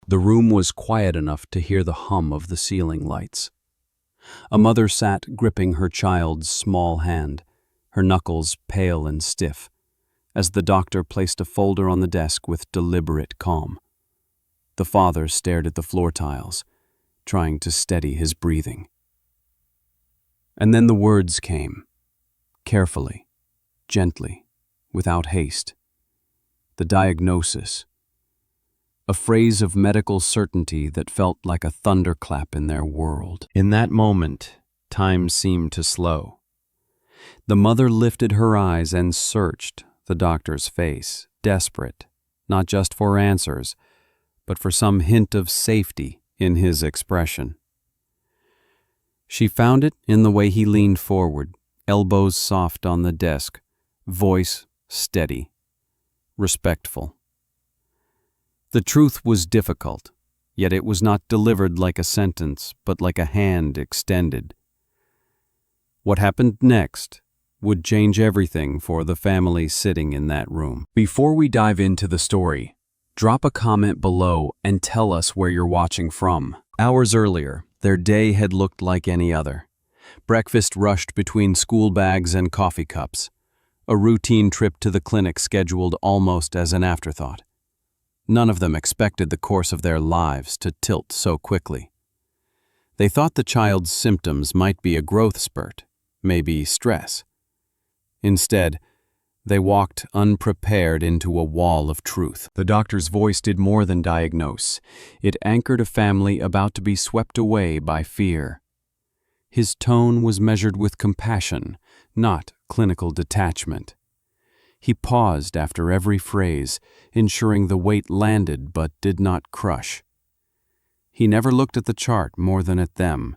The room was quiet enough to hear the hum of the ceiling lights. A mother sat gripping her child's small hand, her knuckles pale and stiff, as the doctor placed a folder on the desk with deliberate calm. The father stared at the floor tiles, trying to steady his breathing. And then the words came, carefully, gently, without haste. The diagnosis. A phrase of medical certainty that felt like a thunderclap in their world. In that moment, time seemed to slow. The mother lifted her eyes and searched the doctor's face, desperate, not just for answers, but for some hint of safety in his expression. She found it in the way he leaned forward, elbows soft on the desk, voice steady, respectful. The truth was difficult, yet it was not delivered like a sentence, but like a hand extended. What happened next would change everything for the family sitting in that room. Before we dive into the story, drop a comment below and tell us where you're watching from. Hours earlier, their day had looked like any other. Breakfast rushed between school bags and coffee cups. A routine trip to the clinic scheduled almost as an afterthought. None of them expected the course of their lives to tilt so quickly. They thought the child's symptoms might be a growth spurt, maybe stress. Instead, they walked unprepared into a wall of truth. The doctor's voice did more than diagnose. It anchored a family about to be swept away by fear. His tone was measured with compassion, not clinical detachment. He paused after every phrase, ensuring the weight landed but did not crush. He never looked at the chart more than at them.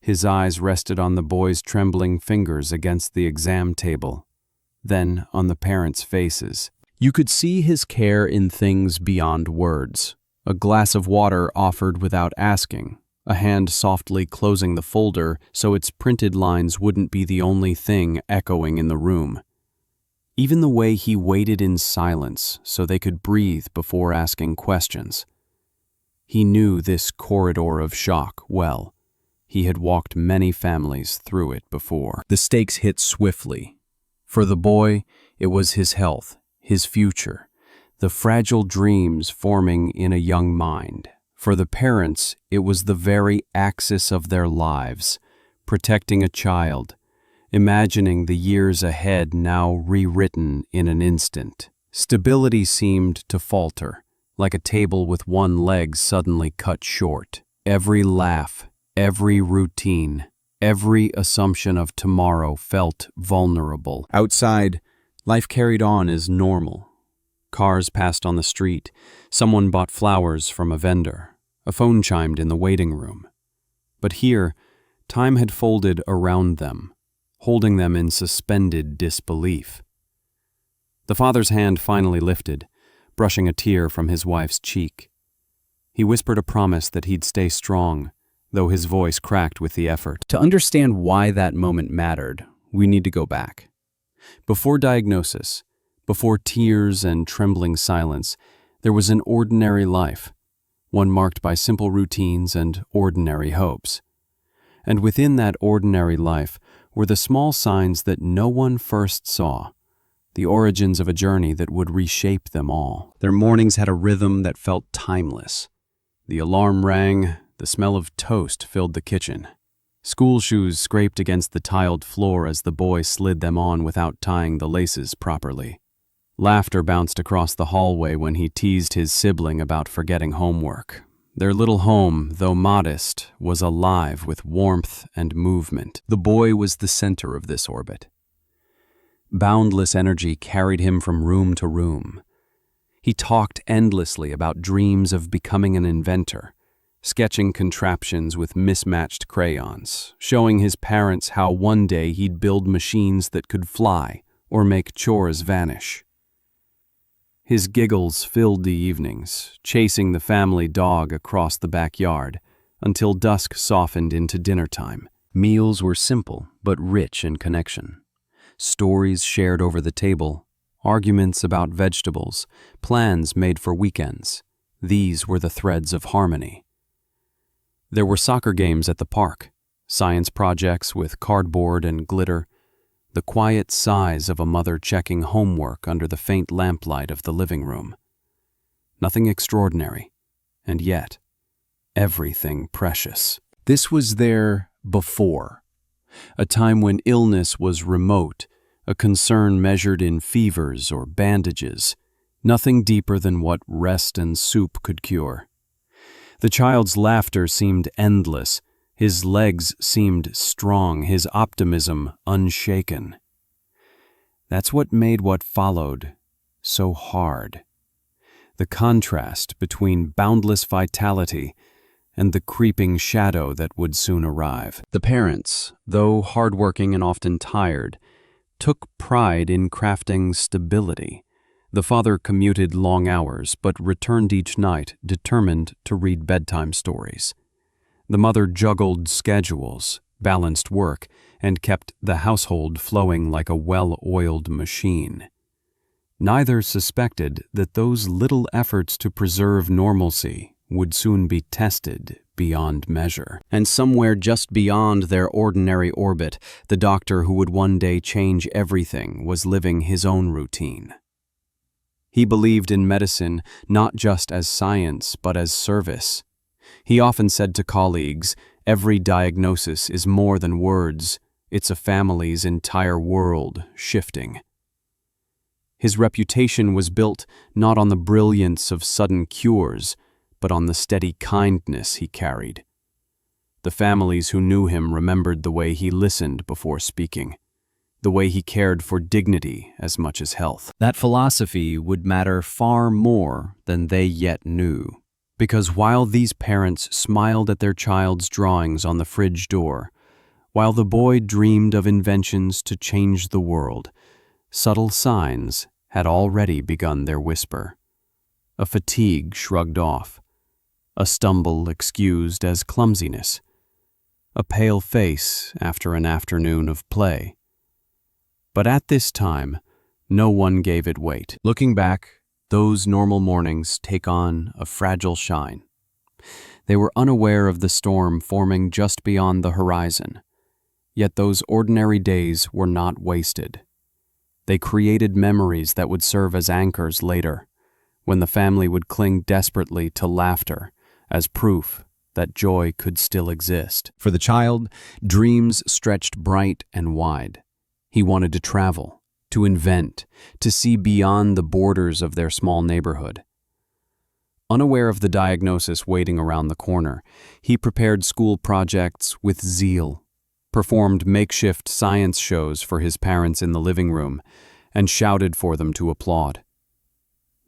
His eyes rested on the boy's trembling fingers against the exam table, then on the parents' faces. You could see his care in things beyond words. A glass of water offered without asking, a hand softly closing the folder so its printed lines wouldn't be the only thing echoing in the room. Even the way he waited in silence so they could breathe before asking questions. He knew this corridor of shock well. He had walked many families through it before. The stakes hit swiftly. For the boy, it was his health, his future, the fragile dreams forming in a young mind. For the parents, it was the very axis of their lives, protecting a child, imagining the years ahead now rewritten in an instant. Stability seemed to falter, like a table with one leg suddenly cut short. Every laugh, every routine, every assumption of tomorrow felt vulnerable. Outside, life carried on as normal. Cars passed on the street. Someone bought flowers from a vendor. A phone chimed in the waiting room. But here, time had folded around them, holding them in suspended disbelief. The father's hand finally lifted, brushing a tear from his wife's cheek. He whispered a promise that he'd stay strong, though his voice cracked with the effort. To understand why that moment mattered, we need to go back. Before diagnosis, before tears and trembling silence, there was an ordinary life, one marked by simple routines and ordinary hopes. And within that ordinary life were the small signs that no one first saw, the origins of a journey that would reshape them all. Their mornings had a rhythm that felt timeless. The alarm rang, the smell of toast filled the kitchen. School shoes scraped against the tiled floor as the boy slid them on without tying the laces properly. Laughter bounced across the hallway when he teased his sibling about forgetting homework. Their little home, though modest, was alive with warmth and movement. The boy was the center of this orbit. Boundless energy carried him from room to room. He talked endlessly about dreams of becoming an inventor, sketching contraptions with mismatched crayons, showing his parents how one day he'd build machines that could fly or make chores vanish. His giggles filled the evenings, chasing the family dog across the backyard, until dusk softened into dinner time. Meals were simple but rich in connection. Stories shared over the table, arguments about vegetables, plans made for weekends. These were the threads of harmony. There were soccer games at the park, science projects with cardboard and glitter, the quiet sighs of a mother checking homework under the faint lamplight of the living room. Nothing extraordinary, and yet everything precious. This was there before, a time when illness was remote, a concern measured in fevers or bandages, nothing deeper than what rest and soup could cure. The child's laughter seemed endless, his legs seemed strong, his optimism unshaken. That's what made what followed so hard. The contrast between boundless vitality and the creeping shadow that would soon arrive. The parents, though hardworking and often tired, took pride in crafting stability. The father commuted long hours, but returned each night determined to read bedtime stories. The mother juggled schedules, balanced work, and kept the household flowing like a well-oiled machine. Neither suspected that those little efforts to preserve normalcy would soon be tested beyond measure. And somewhere just beyond their ordinary orbit, the doctor who would one day change everything was living his own routine. He believed in medicine not just as science, but as service. He often said to colleagues, "Every diagnosis is more than words. It's a family's entire world shifting." His reputation was built not on the brilliance of sudden cures, but on the steady kindness he carried. The families who knew him remembered the way he listened before speaking, the way he cared for dignity as much as health. That philosophy would matter far more than they yet knew, because while these parents smiled at their child's drawings on the fridge door, while the boy dreamed of inventions to change the world, subtle signs had already begun their whisper. A fatigue shrugged off, a stumble excused as clumsiness, a pale face after an afternoon of play. But at this time, no one gave it weight. Looking back, those normal mornings take on a fragile shine. They were unaware of the storm forming just beyond the horizon, yet those ordinary days were not wasted. They created memories that would serve as anchors later, when the family would cling desperately to laughter as proof that joy could still exist. For the child, dreams stretched bright and wide. He wanted to travel, to invent, to see beyond the borders of their small neighborhood. Unaware of the diagnosis waiting around the corner, he prepared school projects with zeal, performed makeshift science shows for his parents in the living room, and shouted for them to applaud.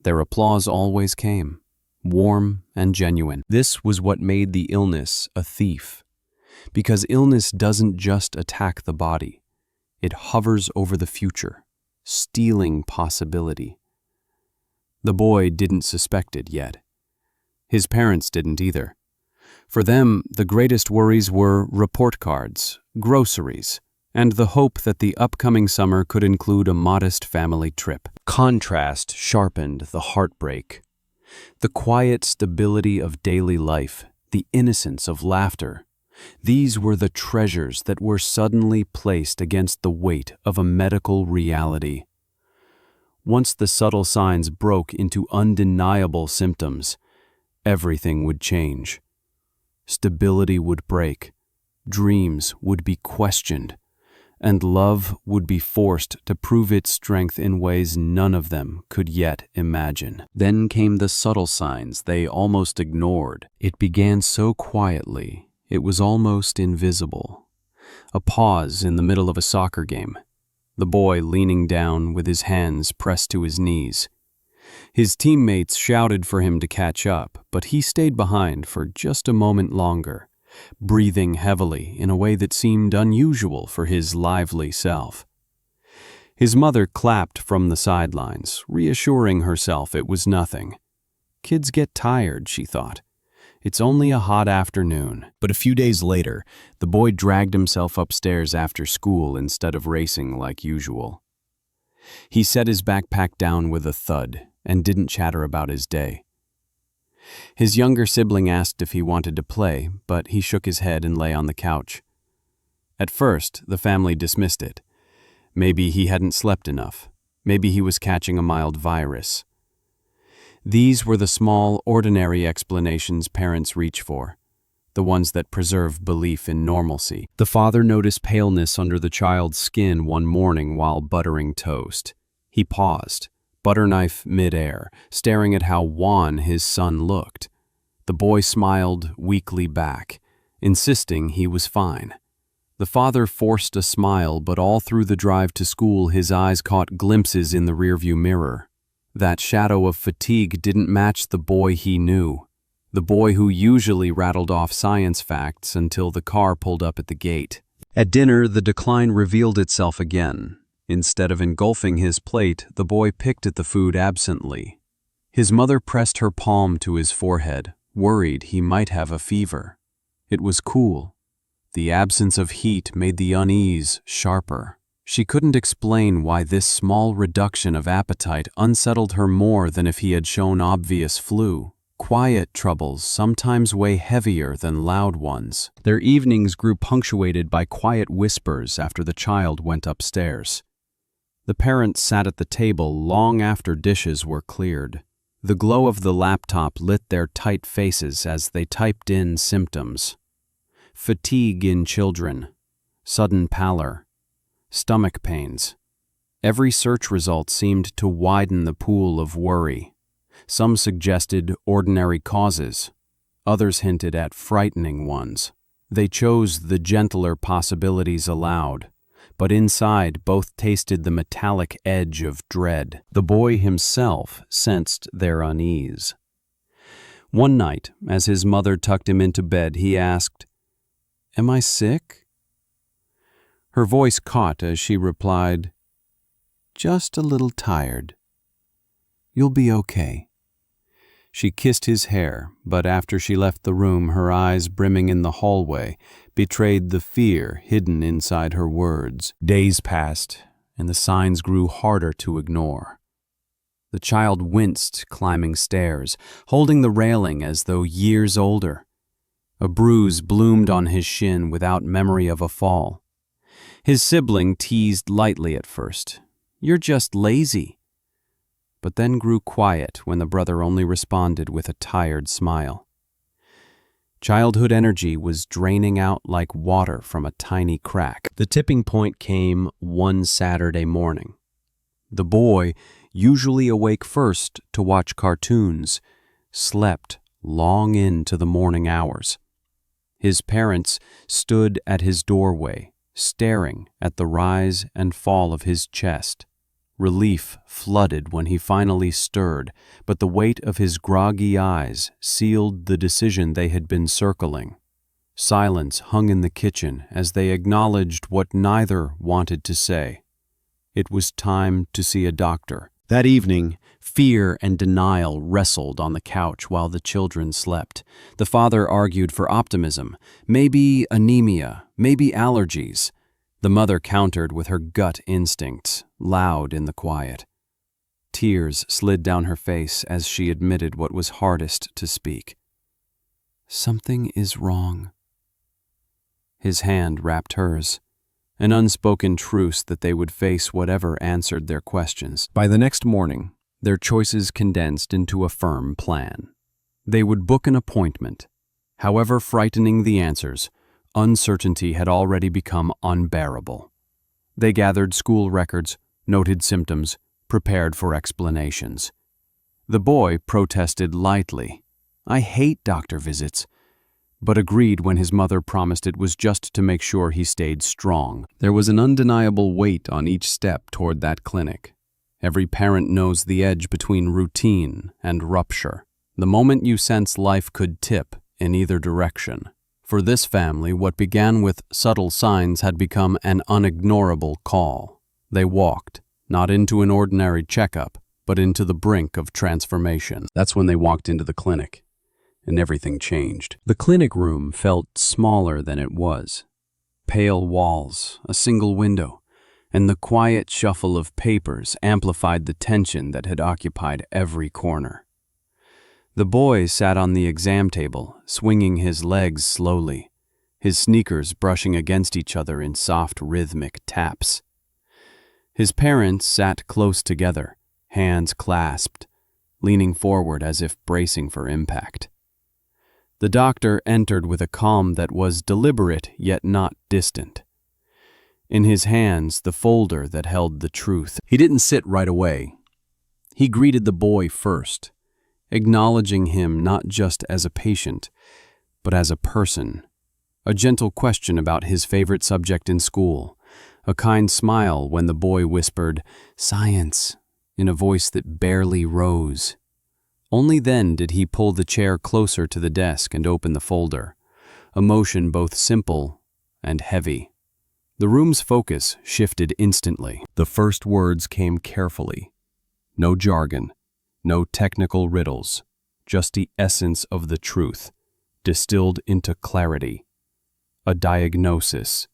Their applause always came, warm and genuine. This was what made the illness a thief, because illness doesn't just attack the body. It hovers over the future, stealing possibility. The boy didn't suspect it yet. His parents didn't either. For them, the greatest worries were report cards, groceries, and the hope that the upcoming summer could include a modest family trip. Contrast sharpened the heartbreak. The quiet stability of daily life, the innocence of laughter, these were the treasures that were suddenly placed against the weight of a medical reality. Once the subtle signs broke into undeniable symptoms, everything would change. Stability would break, dreams would be questioned, and love would be forced to prove its strength in ways none of them could yet imagine. Then came the subtle signs they almost ignored. It began so quietly, it was almost invisible. A pause in the middle of a soccer game, the boy leaning down with his hands pressed to his knees. His teammates shouted for him to catch up, but he stayed behind for just a moment longer, breathing heavily in a way that seemed unusual for his lively self. His mother clapped from the sidelines, reassuring herself it was nothing. Kids get tired, she thought. It's only a hot afternoon. But a few days later, the boy dragged himself upstairs after school instead of racing like usual. He set his backpack down with a thud and didn't chatter about his day. His younger sibling asked if he wanted to play, but he shook his head and lay on the couch. At first, the family dismissed it. Maybe he hadn't slept enough. Maybe he was catching a mild virus. These were the small, ordinary explanations parents reach for, the ones that preserve belief in normalcy. The father noticed paleness under the child's skin one morning while buttering toast. He paused, butter knife midair, staring at how wan his son looked. The boy smiled weakly back, insisting he was fine. The father forced a smile, but all through the drive to school his eyes caught glimpses in the rearview mirror. That shadow of fatigue didn't match the boy he knew, the boy who usually rattled off science facts until the car pulled up at the gate. At dinner, the decline revealed itself again. Instead of engulfing his plate, the boy picked at the food absently. His mother pressed her palm to his forehead, worried he might have a fever. It was cool. The absence of heat made the unease sharper. She couldn't explain why this small reduction of appetite unsettled her more than if he had shown obvious flu. Quiet troubles sometimes weigh heavier than loud ones. Their evenings grew punctuated by quiet whispers after the child went upstairs. The parents sat at the table long after dishes were cleared. The glow of the laptop lit their tight faces as they typed in symptoms. Fatigue in children, sudden pallor, stomach pains. Every search result seemed to widen the pool of worry. Some suggested ordinary causes. Others hinted at frightening ones. They chose the gentler possibilities aloud, but inside both tasted the metallic edge of dread. The boy himself sensed their unease. One night, as his mother tucked him into bed, he asked, "Am I sick?" Her voice caught as she replied, "Just a little tired. You'll be okay." She kissed his hair, but after she left the room, her eyes brimming in the hallway betrayed the fear hidden inside her words. Days passed, and the signs grew harder to ignore. The child winced climbing stairs, holding the railing as though years older. A bruise bloomed on his shin without memory of a fall. His sibling teased lightly at first, "You're just lazy," but then grew quiet when the brother only responded with a tired smile. Childhood energy was draining out like water from a tiny crack. The tipping point came one Saturday morning. The boy, usually awake first to watch cartoons, slept long into the morning hours. His parents stood at his doorway, staring at the rise and fall of his chest. Relief flooded when he finally stirred, but the weight of his groggy eyes sealed the decision they had been circling. Silence hung in the kitchen as they acknowledged what neither wanted to say. It was time to see a doctor. That evening, fear and denial wrestled on the couch while the children slept. The father argued for optimism. Maybe anemia, maybe allergies. The mother countered with her gut instincts, loud in the quiet. Tears slid down her face as she admitted what was hardest to speak. "Something is wrong." His hand wrapped hers, an unspoken truce that they would face whatever answered their questions. By the next morning, their choices condensed into a firm plan. They would book an appointment. However frightening the answers, uncertainty had already become unbearable. They gathered school records, noted symptoms, prepared for explanations. The boy protested lightly. "I hate doctor visits," but agreed when his mother promised it was just to make sure he stayed strong. There was an undeniable weight on each step toward that clinic. Every parent knows the edge between routine and rupture, the moment you sense life could tip in either direction. For this family, what began with subtle signs had become an unignorable call. They walked, not into an ordinary checkup, but into the brink of transformation. That's when they walked into the clinic, and everything changed. The clinic room felt smaller than it was. Pale walls, a single window, and the quiet shuffle of papers amplified the tension that had occupied every corner. The boy sat on the exam table, swinging his legs slowly, his sneakers brushing against each other in soft rhythmic taps. His parents sat close together, hands clasped, leaning forward as if bracing for impact. The doctor entered with a calm that was deliberate yet not distant. In his hands, the folder that held the truth. He didn't sit right away. He greeted the boy first, acknowledging him not just as a patient, but as a person. A gentle question about his favorite subject in school, a kind smile when the boy whispered, "Science," in a voice that barely rose. Only then did he pull the chair closer to the desk and open the folder, a motion both simple and heavy. The room's focus shifted instantly. The first words came carefully. No jargon, no technical riddles, just the essence of the truth, distilled into clarity. A diagnosis,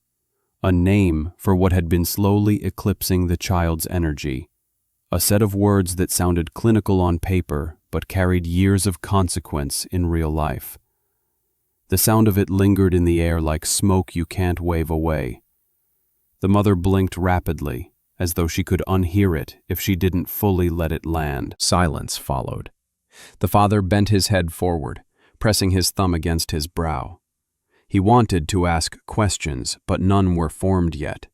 a name for what had been slowly eclipsing the child's energy, a set of words that sounded clinical on paper but carried years of consequence in real life. The sound of it lingered in the air like smoke you can't wave away. The mother blinked rapidly, as though she could unhear it if she didn't fully let it land. Silence followed. The father bent his head forward, pressing his thumb against his brow. He wanted to ask questions, but none were formed yet.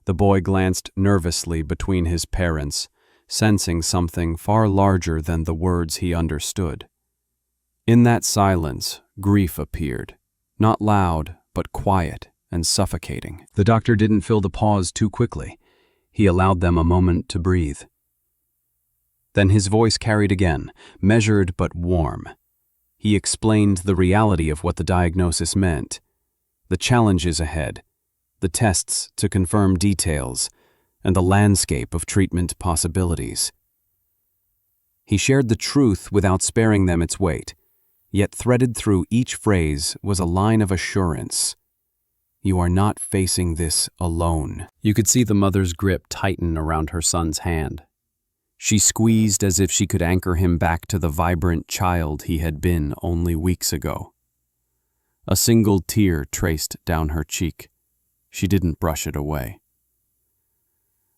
The boy glanced nervously between his parents, sensing something far larger than the words he understood. In that silence, grief appeared, not loud, but quiet and suffocating. The doctor didn't fill the pause too quickly. He allowed them a moment to breathe. Then his voice carried again, measured but warm. He explained the reality of what the diagnosis meant, the challenges ahead, the tests to confirm details, and the landscape of treatment possibilities. He shared the truth without sparing them its weight, yet threaded through each phrase was a line of assurance. You are not facing this alone. You could see the mother's grip tighten around her son's hand. She squeezed as if she could anchor him back to the vibrant child he had been only weeks ago. A single tear traced down her cheek. She didn't brush it away.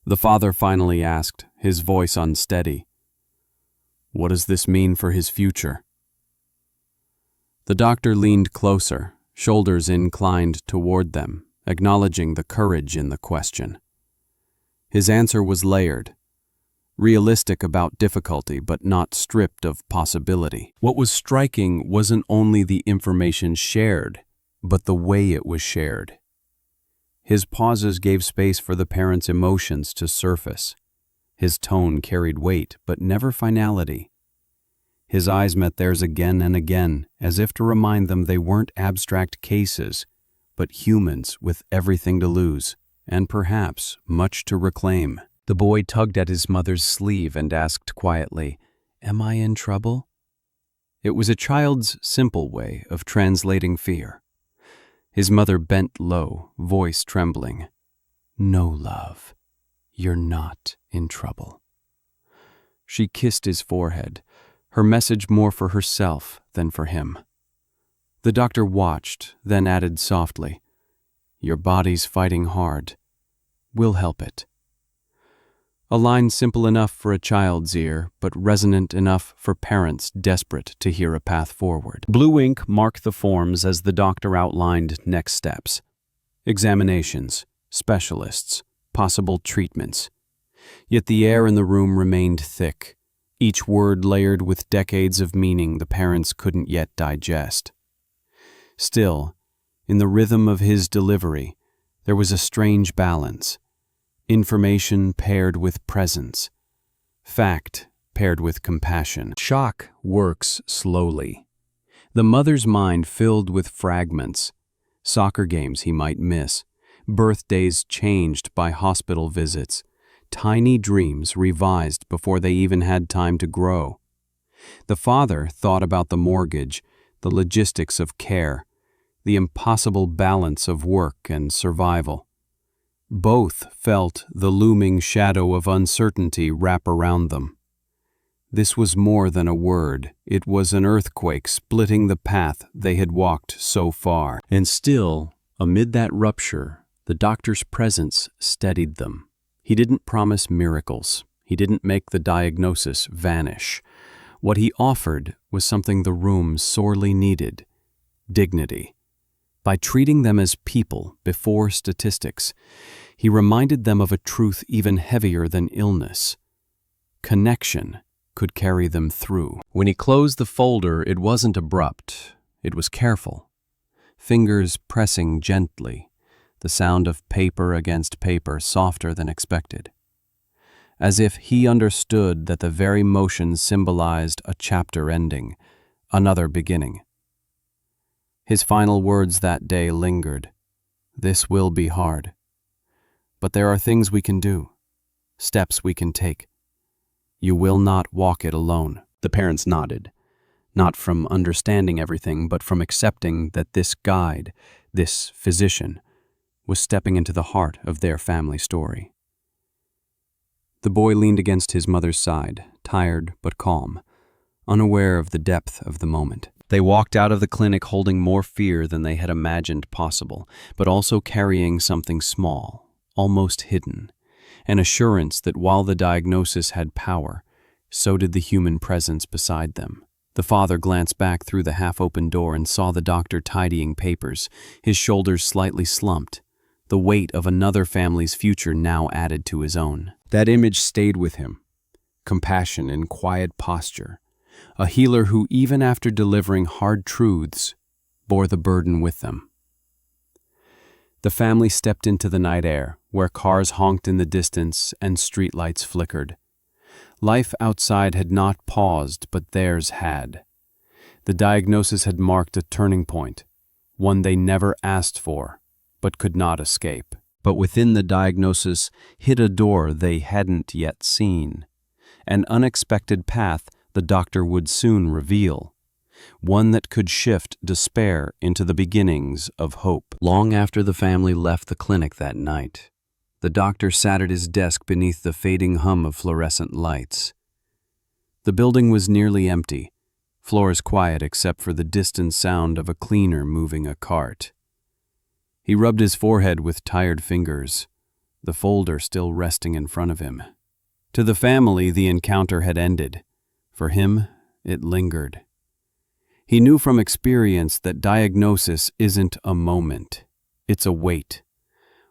The father finally asked, his voice unsteady, "What does this mean for his future?" The doctor leaned closer, shoulders inclined toward them, acknowledging the courage in the question. His answer was layered, realistic about difficulty but not stripped of possibility. What was striking wasn't only the information shared, but the way it was shared. His pauses gave space for the parents' emotions to surface. His tone carried weight, but never finality. His eyes met theirs again and again, as if to remind them they weren't abstract cases, but humans with everything to lose, and perhaps much to reclaim. The boy tugged at his mother's sleeve and asked quietly, "Am I in trouble?" It was a child's simple way of translating fear. His mother bent low, voice trembling. "No, love, you're not in trouble." She kissed his forehead, her message more for herself than for him. The doctor watched, then added softly, "Your body's fighting hard. We'll help it." A line simple enough for a child's ear, but resonant enough for parents desperate to hear a path forward. Blue ink marked the forms as the doctor outlined next steps. Examinations, specialists, possible treatments. Yet the air in the room remained thick, each word layered with decades of meaning the parents couldn't yet digest. Still, in the rhythm of his delivery, there was a strange balance. Information paired with presence. Fact paired with compassion. Shock works slowly. The mother's mind filled with fragments. Soccer games he might miss. Birthdays changed by hospital visits. Tiny dreams revised before they even had time to grow. The father thought about the mortgage, the logistics of care, the impossible balance of work and survival. Both felt the looming shadow of uncertainty wrap around them. This was more than a word. It was an earthquake splitting the path they had walked so far. And still, amid that rupture, the doctor's presence steadied them. He didn't promise miracles. He didn't make the diagnosis vanish. What he offered was something the room sorely needed: dignity. By treating them as people before statistics, he reminded them of a truth even heavier than illness. Connection could carry them through. When he closed the folder, it wasn't abrupt. It was careful. Fingers pressing gently, the sound of paper against paper softer than expected. As if he understood that the very motion symbolized a chapter ending, another beginning. His final words that day lingered. This will be hard. But there are things we can do, steps we can take. You will not walk it alone. The parents nodded, not from understanding everything, but from accepting that this guide, this physician, was stepping into the heart of their family story. The boy leaned against his mother's side, tired but calm, unaware of the depth of the moment. They walked out of the clinic holding more fear than they had imagined possible, but also carrying something small, almost hidden, an assurance that while the diagnosis had power, so did the human presence beside them. The father glanced back through the half-open door and saw the doctor tidying papers, his shoulders slightly slumped, the weight of another family's future now added to his own. That image stayed with him, compassion in quiet posture, a healer who, even after delivering hard truths, bore the burden with them. The family stepped into the night air, where cars honked in the distance and streetlights flickered. Life outside had not paused, but theirs had. The diagnosis had marked a turning point, one they never asked for, but could not escape. But within the diagnosis hid a door they hadn't yet seen, an unexpected path the doctor would soon reveal, one that could shift despair into the beginnings of hope. Long after the family left the clinic that night, the doctor sat at his desk beneath the fading hum of fluorescent lights. The building was nearly empty, floors quiet except for the distant sound of a cleaner moving a cart. He rubbed his forehead with tired fingers, the folder still resting in front of him. To the family, the encounter had ended. For him, it lingered. He knew from experience that diagnosis isn't a moment. It's a weight,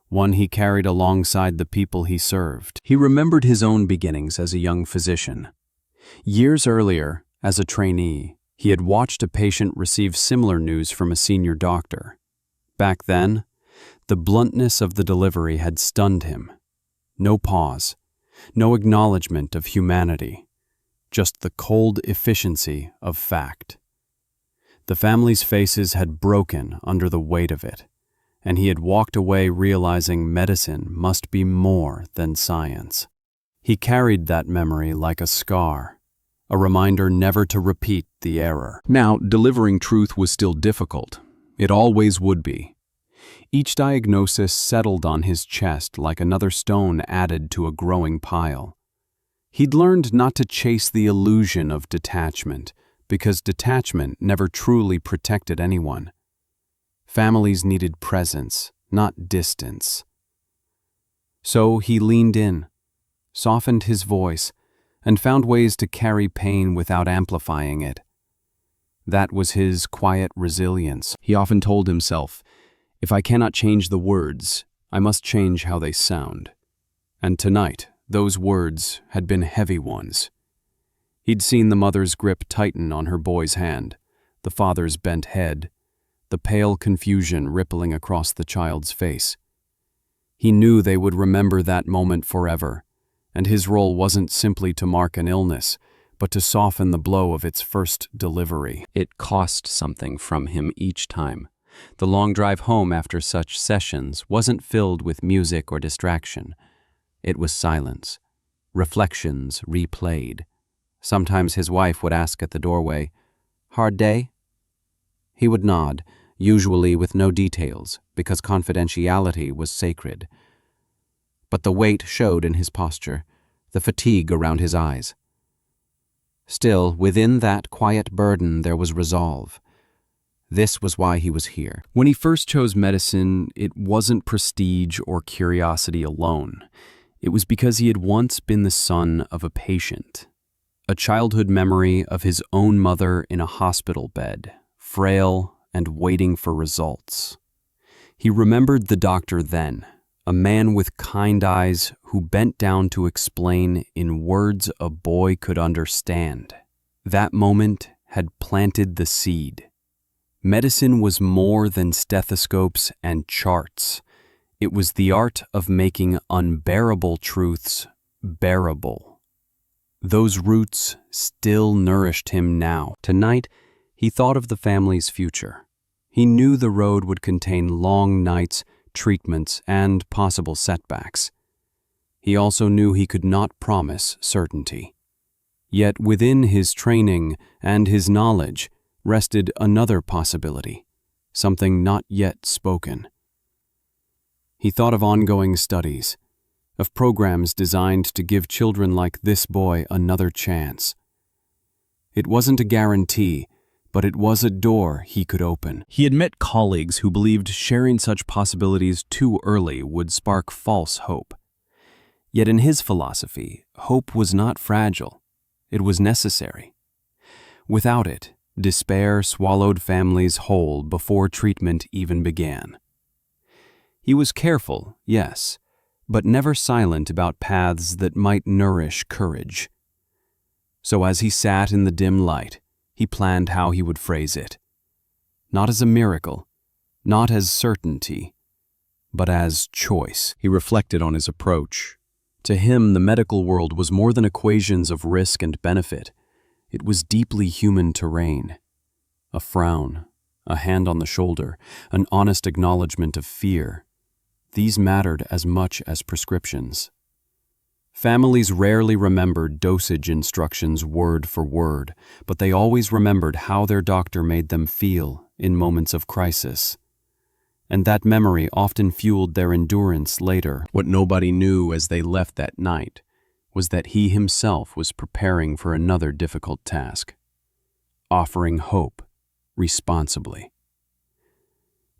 one he carried alongside the people he served. He remembered his own beginnings as a young physician. Years earlier, as a trainee, he had watched a patient receive similar news from a senior doctor. Back then, the bluntness of the delivery had stunned him. No pause, no acknowledgement of humanity, just the cold efficiency of fact. The family's faces had broken under the weight of it, and he had walked away realizing medicine must be more than science. He carried that memory like a scar, a reminder never to repeat the error. Now, delivering truth was still difficult. It always would be. Each diagnosis settled on his chest like another stone added to a growing pile. He'd learned not to chase the illusion of detachment, because detachment never truly protected anyone. Families needed presence, not distance. So he leaned in, softened his voice, and found ways to carry pain without amplifying it. That was his quiet resilience. He often told himself, "If I cannot change the words, I must change how they sound." And tonight, those words had been heavy ones. He'd seen the mother's grip tighten on her boy's hand, the father's bent head, the pale confusion rippling across the child's face. He knew they would remember that moment forever, and his role wasn't simply to mark an illness, but to soften the blow of its first delivery. It cost something from him each time. The long drive home after such sessions wasn't filled with music or distraction. It was silence, reflections replayed. Sometimes his wife would ask at the doorway, "Hard day?" He would nod, usually with no details, because confidentiality was sacred. But the weight showed in his posture, the fatigue around his eyes. Still, within that quiet burden there was resolve. This was why he was here. When he first chose medicine, it wasn't prestige or curiosity alone. It was because he had once been the son of a patient. A childhood memory of his own mother in a hospital bed, frail and waiting for results. He remembered the doctor then, a man with kind eyes who bent down to explain in words a boy could understand. That moment had planted the seed. Medicine was more than stethoscopes and charts. It was the art of making unbearable truths bearable. Those roots still nourished him now. Tonight, he thought of the family's future. He knew the road would contain long nights, treatments, and possible setbacks. He also knew he could not promise certainty. Yet within his training and his knowledge rested another possibility, something not yet spoken. He thought of ongoing studies, of programs designed to give children like this boy another chance. It wasn't a guarantee, but it was a door he could open. He had met colleagues who believed sharing such possibilities too early would spark false hope. Yet in his philosophy, hope was not fragile. It was necessary. Without it, despair swallowed families whole before treatment even began. He was careful, yes, but never silent about paths that might nourish courage. So as he sat in the dim light, he planned how he would phrase it. Not as a miracle, not as certainty, but as choice. He reflected on his approach. To him, the medical world was more than equations of risk and benefit. It was deeply human terrain. A frown, a hand on the shoulder, an honest acknowledgement of fear. These mattered as much as prescriptions. Families rarely remembered dosage instructions word for word, but they always remembered how their doctor made them feel in moments of crisis. And that memory often fueled their endurance later. What nobody knew as they left that night was that he himself was preparing for another difficult task, offering hope responsibly.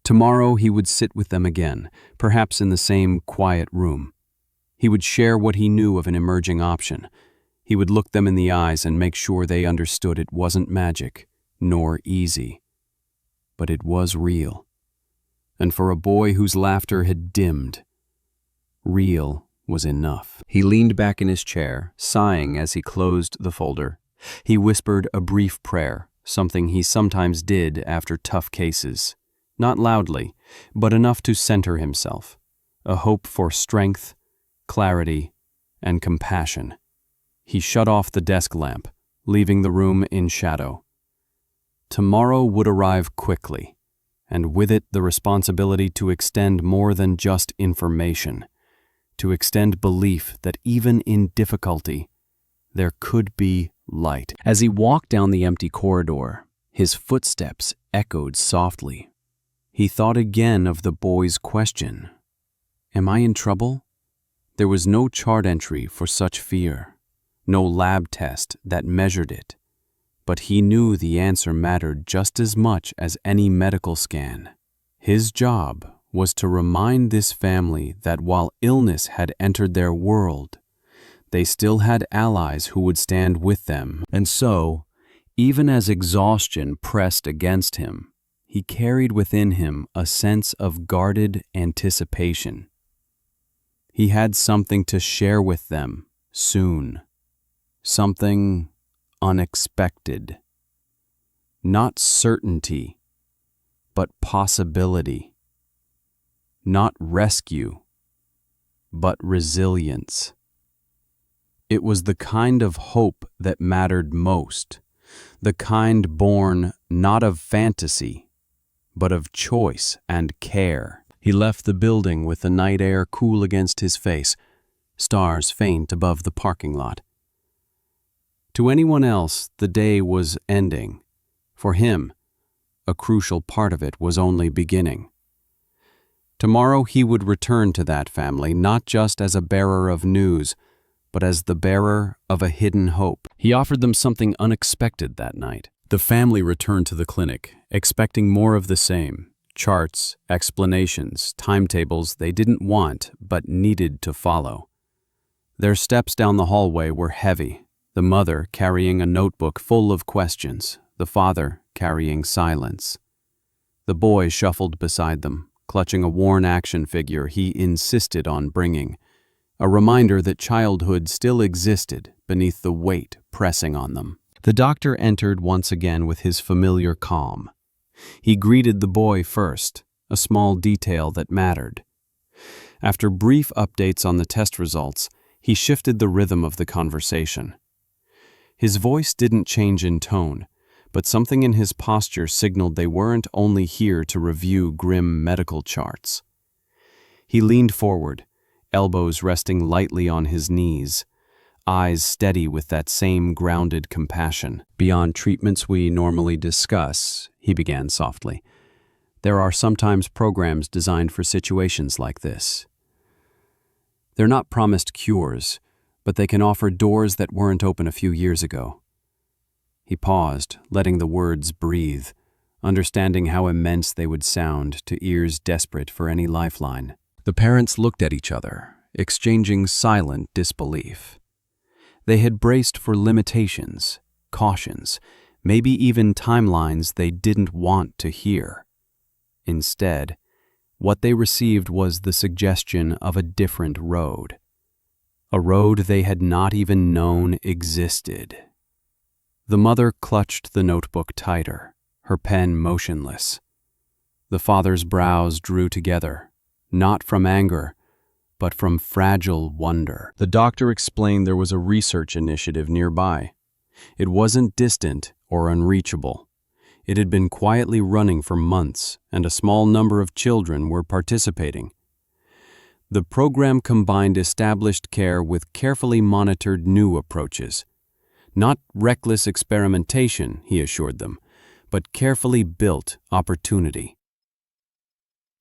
Tomorrow he would sit with them again, perhaps in the same quiet room. He would share what he knew of an emerging option. He would look them in the eyes and make sure they understood it wasn't magic, nor easy. But it was real. And for a boy whose laughter had dimmed, real was enough. He leaned back in his chair, sighing as he closed the folder. He whispered a brief prayer, something he sometimes did after tough cases. Not loudly, but enough to center himself. A hope for strength, clarity, and compassion. He shut off the desk lamp, leaving the room in shadow. Tomorrow would arrive quickly, and with it the responsibility to extend more than just information, to extend belief that even in difficulty, there could be light. As he walked down the empty corridor, his footsteps echoed softly. He thought again of the boy's question. Am I in trouble? There was no chart entry for such fear, no lab test that measured it, but he knew the answer mattered just as much as any medical scan. His job was to remind this family that while illness had entered their world, they still had allies who would stand with them. And so, even as exhaustion pressed against him, he carried within him a sense of guarded anticipation. He had something to share with them soon, something unexpected. Not certainty, but possibility. Not rescue, but resilience. It was the kind of hope that mattered most, the kind born not of fantasy, but of choice and care. He left the building with the night air cool against his face, stars faint above the parking lot. To anyone else, the day was ending. For him, a crucial part of it was only beginning. Tomorrow he would return to that family, not just as a bearer of news, but as the bearer of a hidden hope. He offered them something unexpected that night. The family returned to the clinic, expecting more of the same: charts, explanations, timetables they didn't want but needed to follow. Their steps down the hallway were heavy, the mother carrying a notebook full of questions, the father carrying silence. The boy shuffled beside them, clutching a worn action figure he insisted on bringing, a reminder that childhood still existed beneath the weight pressing on them. The doctor entered once again with his familiar calm. He greeted the boy first, a small detail that mattered. After brief updates on the test results, he shifted the rhythm of the conversation. His voice didn't change in tone, but something in his posture signaled they weren't only here to review grim medical charts. He leaned forward, elbows resting lightly on his knees, eyes steady with that same grounded compassion. "Beyond treatments we normally discuss," he began softly, "there are sometimes programs designed for situations like this. They're not promised cures, but they can offer doors that weren't open a few years ago." He paused, letting the words breathe, understanding how immense they would sound to ears desperate for any lifeline. The parents looked at each other, exchanging silent disbelief. They had braced for limitations, cautions, maybe even timelines they didn't want to hear. Instead, what they received was the suggestion of a different road. A road they had not even known existed. The mother clutched the notebook tighter, her pen motionless. The father's brows drew together, not from anger, but from fragile wonder. The doctor explained there was a research initiative nearby. It wasn't distant or unreachable. It had been quietly running for months, and a small number of children were participating. The program combined established care with carefully monitored new approaches. Not reckless experimentation, he assured them, but carefully built opportunity.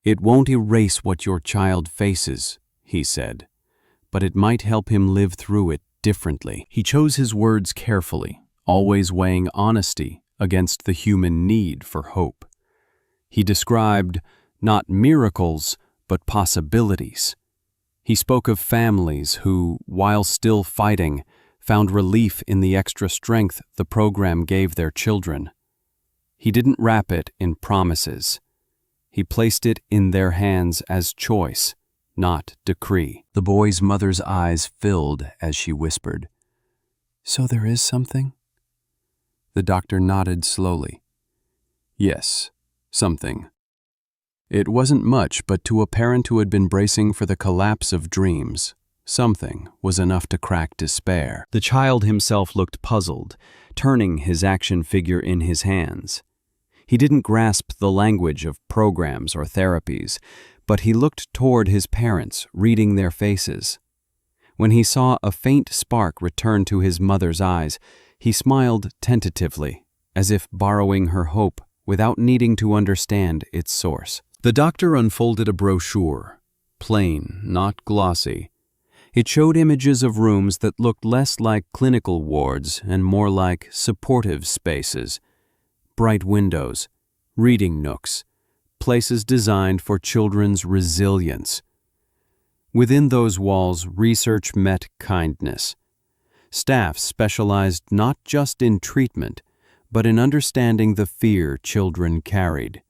"It won't erase what your child faces," he said, "but it might help him live through it differently." He chose his words carefully, always weighing honesty against the human need for hope. He described not miracles, but possibilities. He spoke of families who, while still fighting, found relief in the extra strength the program gave their children. He didn't wrap it in promises. He placed it in their hands as choice, not decree. The boy's mother's eyes filled as she whispered, "So there is something?" The doctor nodded slowly. "Yes, something." It wasn't much, but to a parent who had been bracing for the collapse of dreams, something was enough to crack despair. The child himself looked puzzled, turning his action figure in his hands. He didn't grasp the language of programs or therapies, but he looked toward his parents, reading their faces. When he saw a faint spark return to his mother's eyes, he smiled tentatively, as if borrowing her hope without needing to understand its source. The doctor unfolded a brochure, plain, not glossy. It showed images of rooms that looked less like clinical wards and more like supportive spaces. Bright windows, reading nooks, places designed for children's resilience. Within those walls, research met kindness. Staff specialized not just in treatment, but in understanding the fear children carried.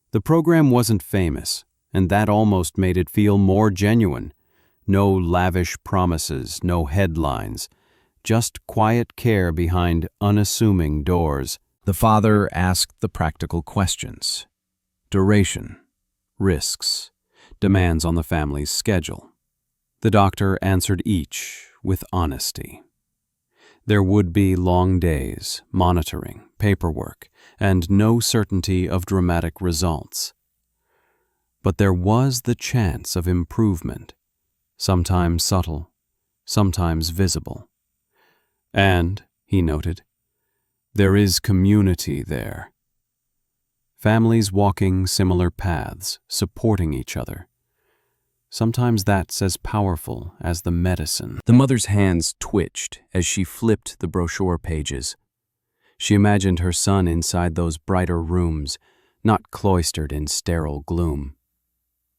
The program wasn't famous, and that almost made it feel more genuine. No lavish promises, no headlines, just quiet care behind unassuming doors. The father asked the practical questions: duration, risks, demands on the family's schedule. The doctor answered each with honesty. There would be long days, monitoring, paperwork, and no certainty of dramatic results. But there was the chance of improvement, sometimes subtle, sometimes visible. And, he noted, there is community there. Families walking similar paths, supporting each other. Sometimes that's as powerful as the medicine. The mother's hands twitched as she flipped the brochure pages. She imagined her son inside those brighter rooms, not cloistered in sterile gloom.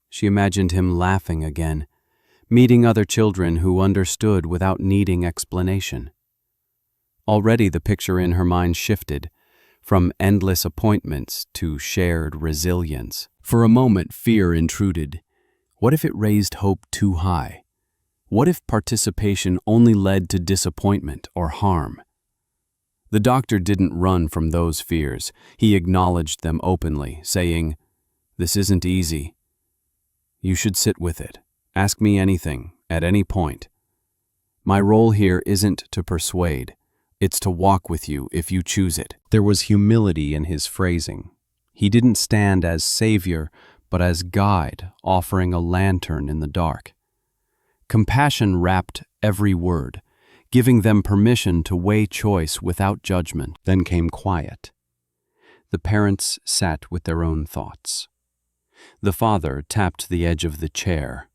She imagined him laughing again, meeting other children who understood without needing explanation. Already the picture in her mind shifted, from endless appointments to shared resilience. For a moment, fear intruded. What if it raised hope too high? What if participation only led to disappointment or harm? The doctor didn't run from those fears. He acknowledged them openly, saying, "This isn't easy. You should sit with it. Ask me anything, at any point. My role here isn't to persuade. It's to walk with you if you choose it." There was humility in his phrasing. He didn't stand as savior, but as guide, offering a lantern in the dark. Compassion wrapped every word, giving them permission to weigh choice without judgment. Then came quiet. The parents sat with their own thoughts. The father tapped the edge of the chair.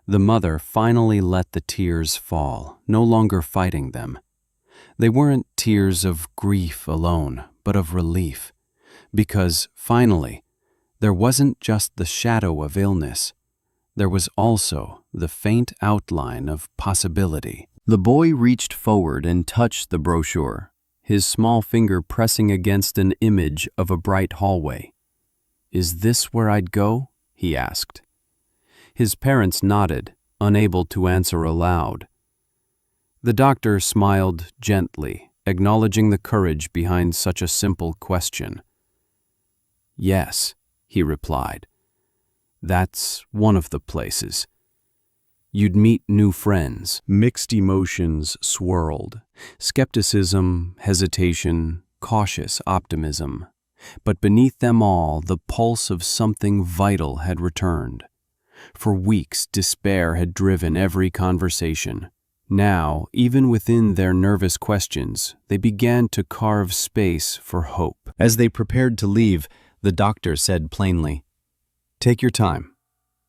The mother finally let the tears fall, no longer fighting them. They weren't tears of grief alone, but of relief, because, finally, there wasn't just the shadow of illness. There was also the faint outline of possibility. The boy reached forward and touched the brochure, his small finger pressing against an image of a bright hallway. "Is this where I'd go?" he asked. His parents nodded, unable to answer aloud. The doctor smiled gently, acknowledging the courage behind such a simple question. "Yes," he replied. "That's one of the places. You'd meet new friends." Mixed emotions swirled. Skepticism, hesitation, cautious optimism. But beneath them all, the pulse of something vital had returned. For weeks, despair had driven every conversation. Now, even within their nervous questions, they began to carve space for hope. As they prepared to leave, the doctor said plainly, "Take your time.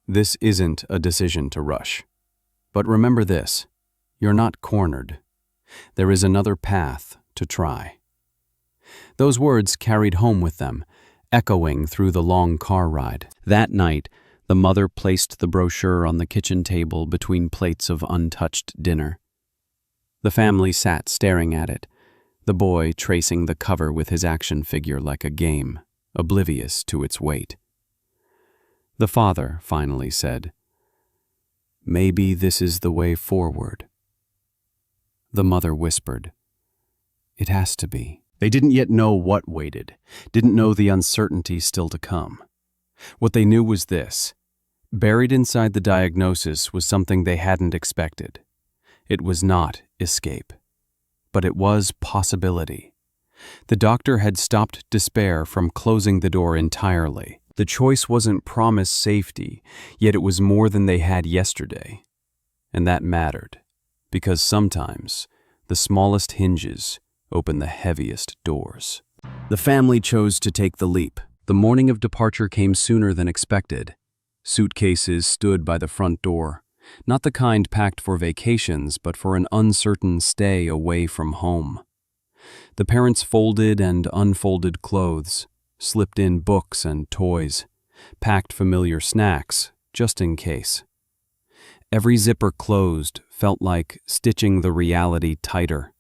This isn't a decision to rush. But remember this, you're not cornered. There is another path to try." Those words carried home with them, echoing through the long car ride. That night, the mother placed the brochure on the kitchen table between plates of untouched dinner. The family sat staring at it, the boy tracing the cover with his action figure like a game, oblivious to its weight. The father finally said, "Maybe this is the way forward." The mother whispered, "It has to be." They didn't yet know what waited, didn't know the uncertainty still to come. What they knew was this: buried inside the diagnosis was something they hadn't expected. It was not escape, but it was possibility. The doctor had stopped despair from closing the door entirely. The choice wasn't promised safety, yet it was more than they had yesterday. And that mattered, because sometimes the smallest hinges open the heaviest doors. The family chose to take the leap. The morning of departure came sooner than expected. Suitcases stood by the front door, not the kind packed for vacations, but for an uncertain stay away from home. The parents folded and unfolded clothes, slipped in books and toys, packed familiar snacks, just in case. Every zipper closed felt like stitching the reality tighter,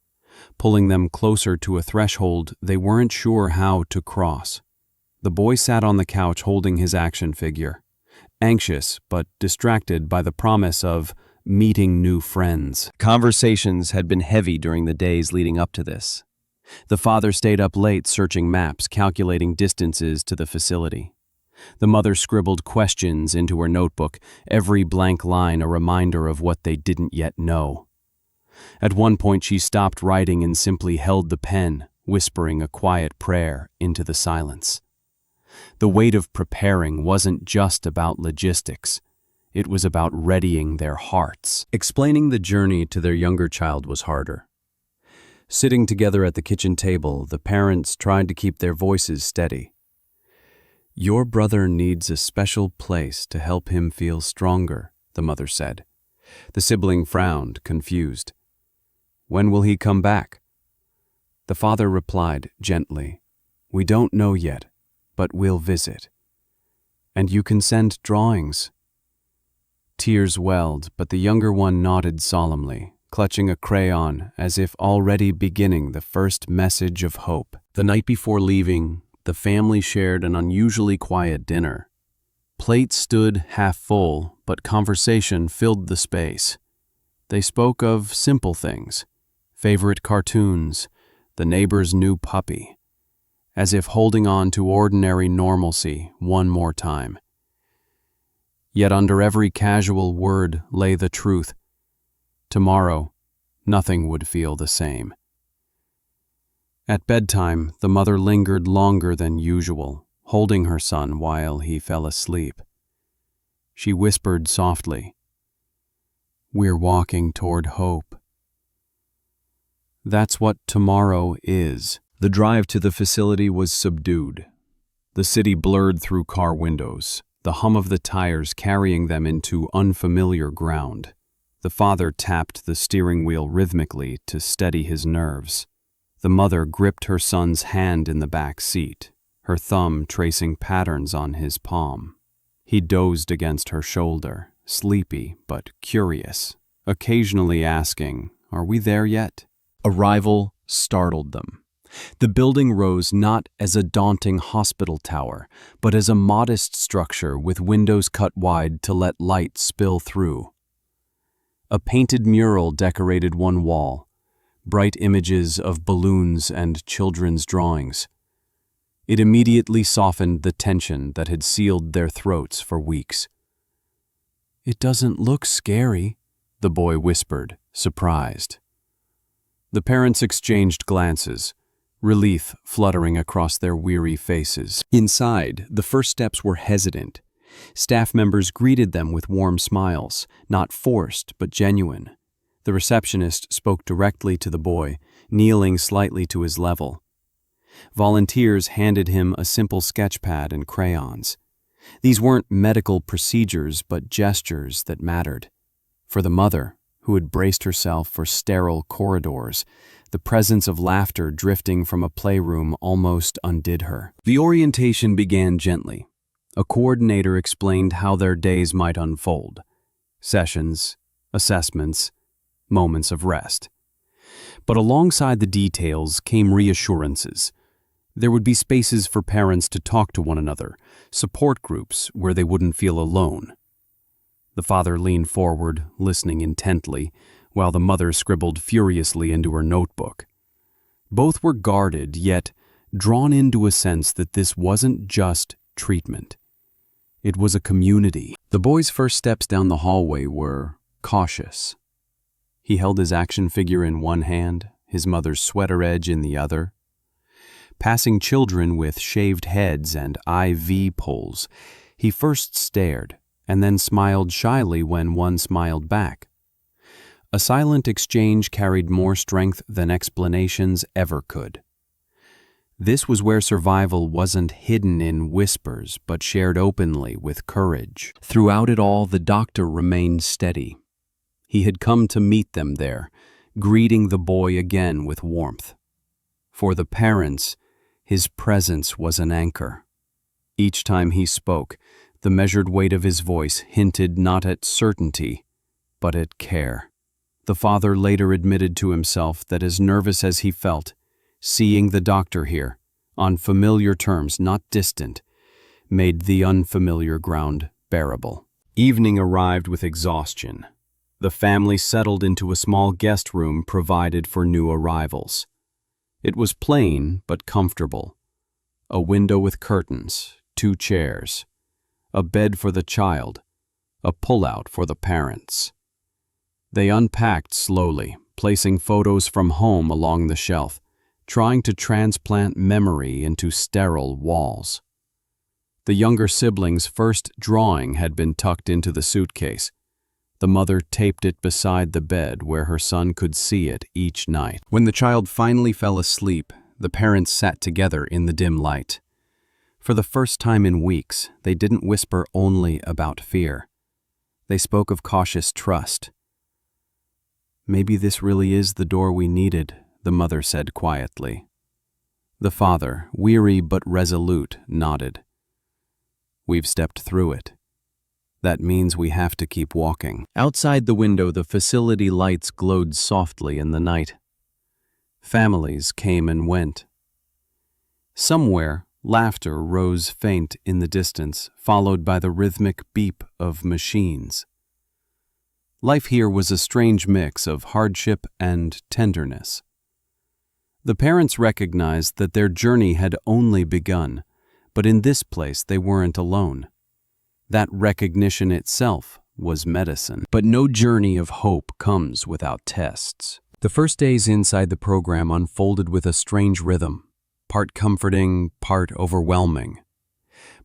pulling them closer to a threshold they weren't sure how to cross. The boy sat on the couch holding his action figure, anxious but distracted by the promise of meeting new friends. Conversations had been heavy during the days leading up to this. The father stayed up late searching maps, calculating distances to the facility. The mother scribbled questions into her notebook, every blank line a reminder of what they didn't yet know. At one point she stopped writing and simply held the pen, whispering a quiet prayer into the silence. The weight of preparing wasn't just about logistics. It was about readying their hearts. Explaining the journey to their younger child was harder. Sitting together at the kitchen table, the parents tried to keep their voices steady. "Your brother needs a special place to help him feel stronger," the mother said. The sibling frowned, confused. "When will he come back?" The father replied gently, "We don't know yet, but we'll visit. And you can send drawings." Tears welled, but the younger one nodded solemnly, clutching a crayon as if already beginning the first message of hope. The night before leaving, the family shared an unusually quiet dinner. Plates stood half full, but conversation filled the space. They spoke of simple things, favorite cartoons, the neighbor's new puppy, as if holding on to ordinary normalcy one more time. Yet under every casual word lay the truth. Tomorrow, nothing would feel the same. At bedtime, the mother lingered longer than usual, holding her son while he fell asleep. She whispered softly, "We're walking toward hope." That's what tomorrow is. The drive to the facility was subdued. The city blurred through car windows, the hum of the tires carrying them into unfamiliar ground. The father tapped the steering wheel rhythmically to steady his nerves. The mother gripped her son's hand in the back seat, her thumb tracing patterns on his palm. He dozed against her shoulder, sleepy but curious, occasionally asking, "Are we there yet?" Arrival startled them. The building rose not as a daunting hospital tower, but as a modest structure with windows cut wide to let light spill through. A painted mural decorated one wall, bright images of balloons and children's drawings. It immediately softened the tension that had sealed their throats for weeks. "It doesn't look scary," the boy whispered, surprised. The parents exchanged glances, relief fluttering across their weary faces. Inside, the first steps were hesitant. Staff members greeted them with warm smiles, not forced but genuine. The receptionist spoke directly to the boy, kneeling slightly to his level. Volunteers handed him a simple sketchpad and crayons. These weren't medical procedures, but gestures that mattered. For the mother, who had braced herself for sterile corridors, the presence of laughter drifting from a playroom almost undid her. The orientation began gently. A coordinator explained how their days might unfold. Sessions, assessments, moments of rest. But alongside the details came reassurances. There would be spaces for parents to talk to one another, support groups where they wouldn't feel alone. The father leaned forward, listening intently, while the mother scribbled furiously into her notebook. Both were guarded, yet drawn into a sense that this wasn't just treatment. It was a community. The boy's first steps down the hallway were cautious. He held his action figure in one hand, his mother's sweater edge in the other. Passing children with shaved heads and IV poles, he first stared, and then smiled shyly when one smiled back. A silent exchange carried more strength than explanations ever could. This was where survival wasn't hidden in whispers, but shared openly with courage. Throughout it all, the doctor remained steady. He had come to meet them there, greeting the boy again with warmth. For the parents, his presence was an anchor. Each time he spoke, the measured weight of his voice hinted not at certainty, but at care. The father later admitted to himself that as nervous as he felt, seeing the doctor here, on familiar terms, not distant, made the unfamiliar ground bearable. Evening arrived with exhaustion. The family settled into a small guest room provided for new arrivals. It was plain but comfortable. A window with curtains, 2 chairs, a bed for the child, a pull-out for the parents. They unpacked slowly, placing photos from home along the shelf, trying to transplant memory into sterile walls. The younger sibling's first drawing had been tucked into the suitcase. The mother taped it beside the bed where her son could see it each night. When the child finally fell asleep, the parents sat together in the dim light. For the first time in weeks, they didn't whisper only about fear. They spoke of cautious trust. "Maybe this really is the door we needed," the mother said quietly. The father, weary but resolute, nodded. "We've stepped through it. That means we have to keep walking." Outside the window, the facility lights glowed softly in the night. Families came and went. Somewhere, laughter rose faint in the distance, followed by the rhythmic beep of machines. Life here was a strange mix of hardship and tenderness. The parents recognized that their journey had only begun, but in this place they weren't alone. That recognition itself was medicine. But no journey of hope comes without tests. The first days inside the program unfolded with a strange rhythm, part comforting, part overwhelming.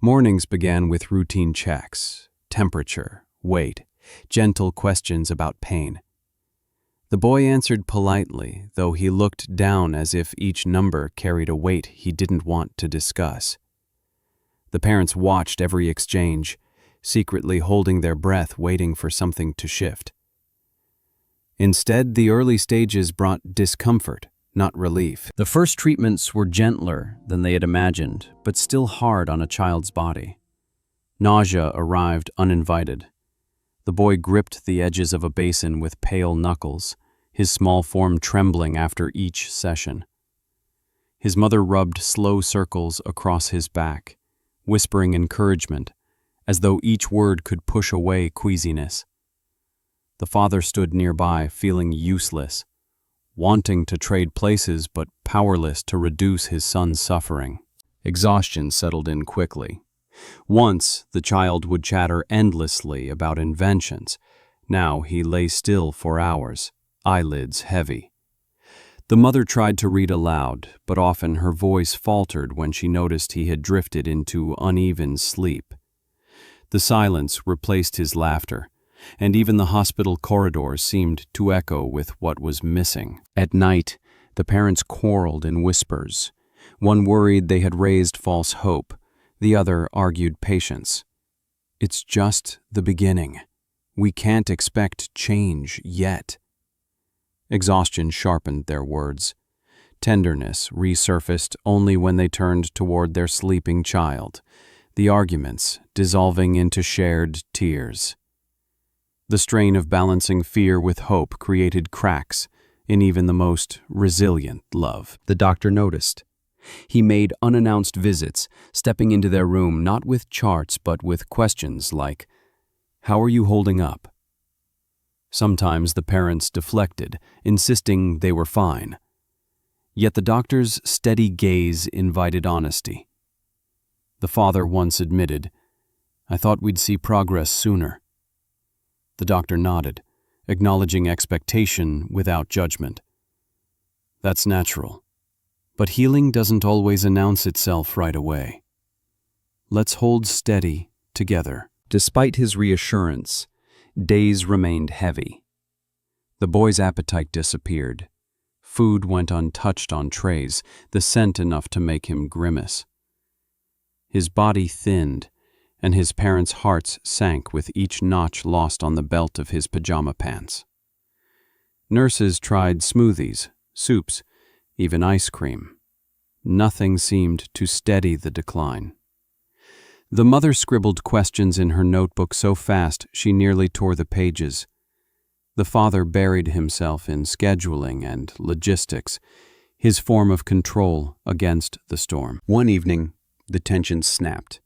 Mornings began with routine checks, temperature, weight, gentle questions about pain. The boy answered politely, though he looked down as if each number carried a weight he didn't want to discuss. The parents watched every exchange, secretly holding their breath, waiting for something to shift. Instead, the early stages brought discomfort, not relief. The first treatments were gentler than they had imagined, but still hard on a child's body. Nausea arrived uninvited. The boy gripped the edges of a basin with pale knuckles, his small form trembling after each session. His mother rubbed slow circles across his back, whispering encouragement, as though each word could push away queasiness. The father stood nearby, feeling useless, wanting to trade places but powerless to reduce his son's suffering. Exhaustion settled in quickly. Once, the child would chatter endlessly about inventions. Now he lay still for hours, eyelids heavy. The mother tried to read aloud, but often her voice faltered when she noticed he had drifted into uneven sleep. The silence replaced his laughter, and even the hospital corridors seemed to echo with what was missing. At night, the parents quarreled in whispers. One worried they had raised false hope. The other argued patience. "It's just the beginning. We can't expect change yet." Exhaustion sharpened their words. Tenderness resurfaced only when they turned toward their sleeping child, the arguments dissolving into shared tears. The strain of balancing fear with hope created cracks in even the most resilient love. The doctor noticed. He made unannounced visits, stepping into their room not with charts but with questions like, "How are you holding up?" Sometimes the parents deflected, insisting they were fine. Yet the doctor's steady gaze invited honesty. The father once admitted, "I thought we'd see progress sooner." The doctor nodded, acknowledging expectation without judgment. "That's natural. But healing doesn't always announce itself right away. Let's hold steady together." Despite his reassurance, days remained heavy. The boy's appetite disappeared. Food went untouched on trays, the scent enough to make him grimace. His body thinned, and his parents' hearts sank with each notch lost on the belt of his pajama pants. Nurses tried smoothies, soups, even ice cream. Nothing seemed to steady the decline. The mother scribbled questions in her notebook so fast she nearly tore the pages. The father buried himself in scheduling and logistics, his form of control against the storm. One evening, the tension snapped.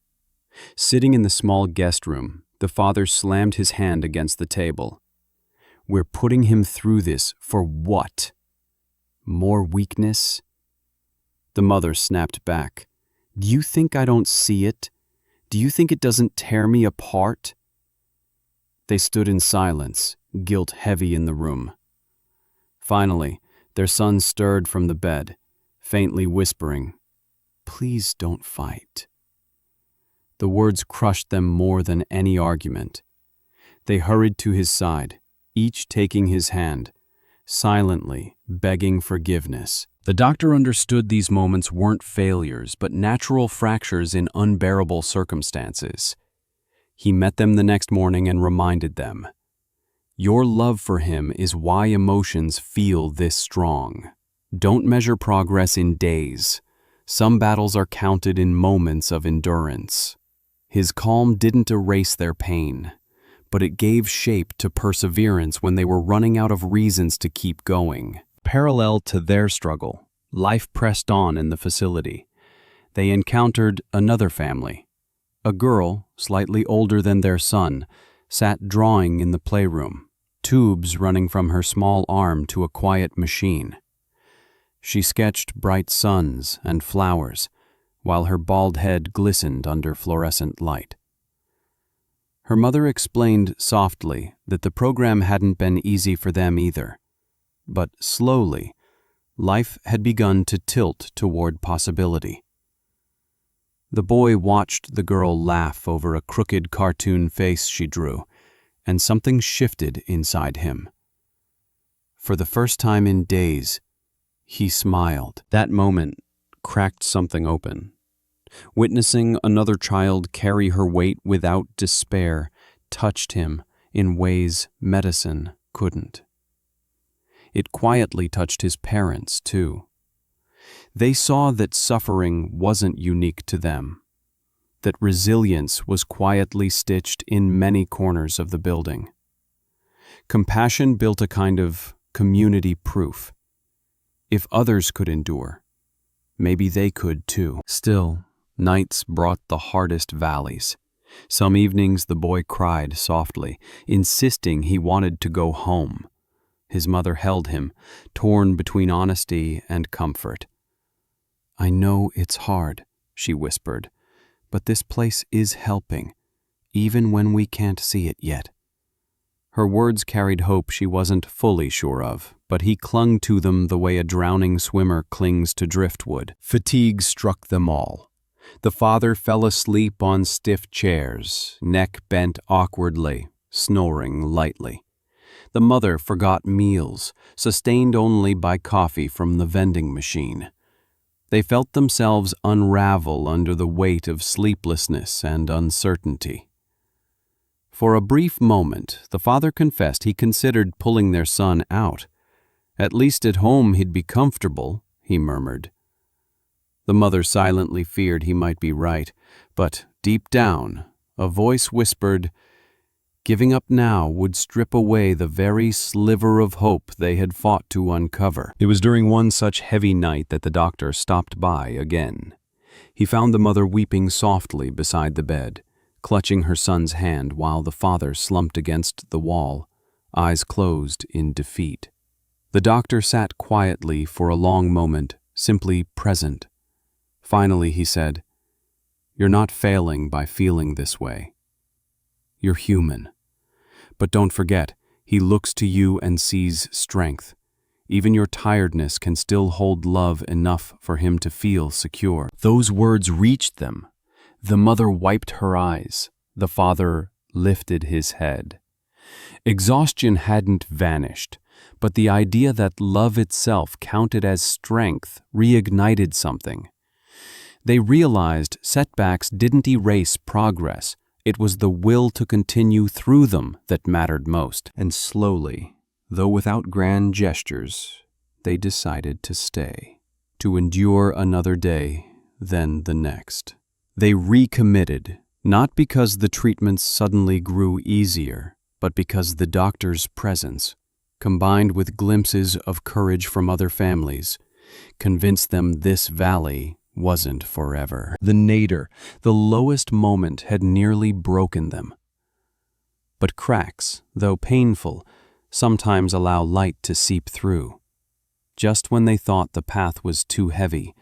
Sitting in the small guest room, the father slammed his hand against the table. "We're putting him through this for what? More weakness?" The mother snapped back. "Do you think I don't see it? Do you think it doesn't tear me apart?" They stood in silence, guilt heavy in the room. Finally, their son stirred from the bed, faintly whispering, "Please don't fight." The words crushed them more than any argument. They hurried to his side, each taking his hand, silently begging forgiveness. The doctor understood these moments weren't failures, but natural fractures in unbearable circumstances. He met them the next morning and reminded them, "Your love for him is why emotions feel this strong. Don't measure progress in days. Some battles are counted in moments of endurance." His calm didn't erase their pain, but it gave shape to perseverance when they were running out of reasons to keep going. Parallel to their struggle, life pressed on in the facility. They encountered another family. A girl, slightly older than their son, sat drawing in the playroom, tubes running from her small arm to a quiet machine. She sketched bright suns and flowers, while her bald head glistened under fluorescent light. Her mother explained softly that the program hadn't been easy for them either, but slowly, life had begun to tilt toward possibility. The boy watched the girl laugh over a crooked cartoon face she drew, and something shifted inside him. For the first time in days, he smiled. That moment cracked something open. Witnessing another child carry her weight without despair touched him in ways medicine couldn't. It quietly touched his parents, too. They saw that suffering wasn't unique to them, that resilience was quietly stitched in many corners of the building. Compassion built a kind of community proof. If others could endure, maybe they could too. Still, nights brought the hardest valleys. Some evenings the boy cried softly, insisting he wanted to go home. His mother held him, torn between honesty and comfort. "I know it's hard," she whispered, "but this place is helping, even when we can't see it yet." Her words carried hope she wasn't fully sure of, but he clung to them the way a drowning swimmer clings to driftwood. Fatigue struck them all. The father fell asleep on stiff chairs, neck bent awkwardly, snoring lightly. The mother forgot meals, sustained only by coffee from the vending machine. They felt themselves unravel under the weight of sleeplessness and uncertainty. For a brief moment, the father confessed he considered pulling their son out. "At least at home he'd be comfortable," he murmured. The mother silently feared he might be right, but deep down, a voice whispered, giving up now would strip away the very sliver of hope they had fought to uncover. It was during one such heavy night that the doctor stopped by again. He found the mother weeping softly beside the bed, clutching her son's hand while the father slumped against the wall, eyes closed in defeat. The doctor sat quietly for a long moment, simply present. Finally he said, "You're not failing by feeling this way. You're human. But don't forget, he looks to you and sees strength. Even your tiredness can still hold love enough for him to feel secure." Those words reached them. The mother wiped her eyes. The father lifted his head. Exhaustion hadn't vanished, but the idea that love itself counted as strength reignited something. They realized setbacks didn't erase progress. It was the will to continue through them that mattered most. And slowly, though without grand gestures, they decided to stay, to endure another day, then the next. They recommitted, not because the treatments suddenly grew easier, but because the doctor's presence, combined with glimpses of courage from other families, convinced them this valley wasn't forever. The nadir, the lowest moment, had nearly broken them. But cracks, though painful, sometimes allow light to seep through. Just when they thought the path was too heavy,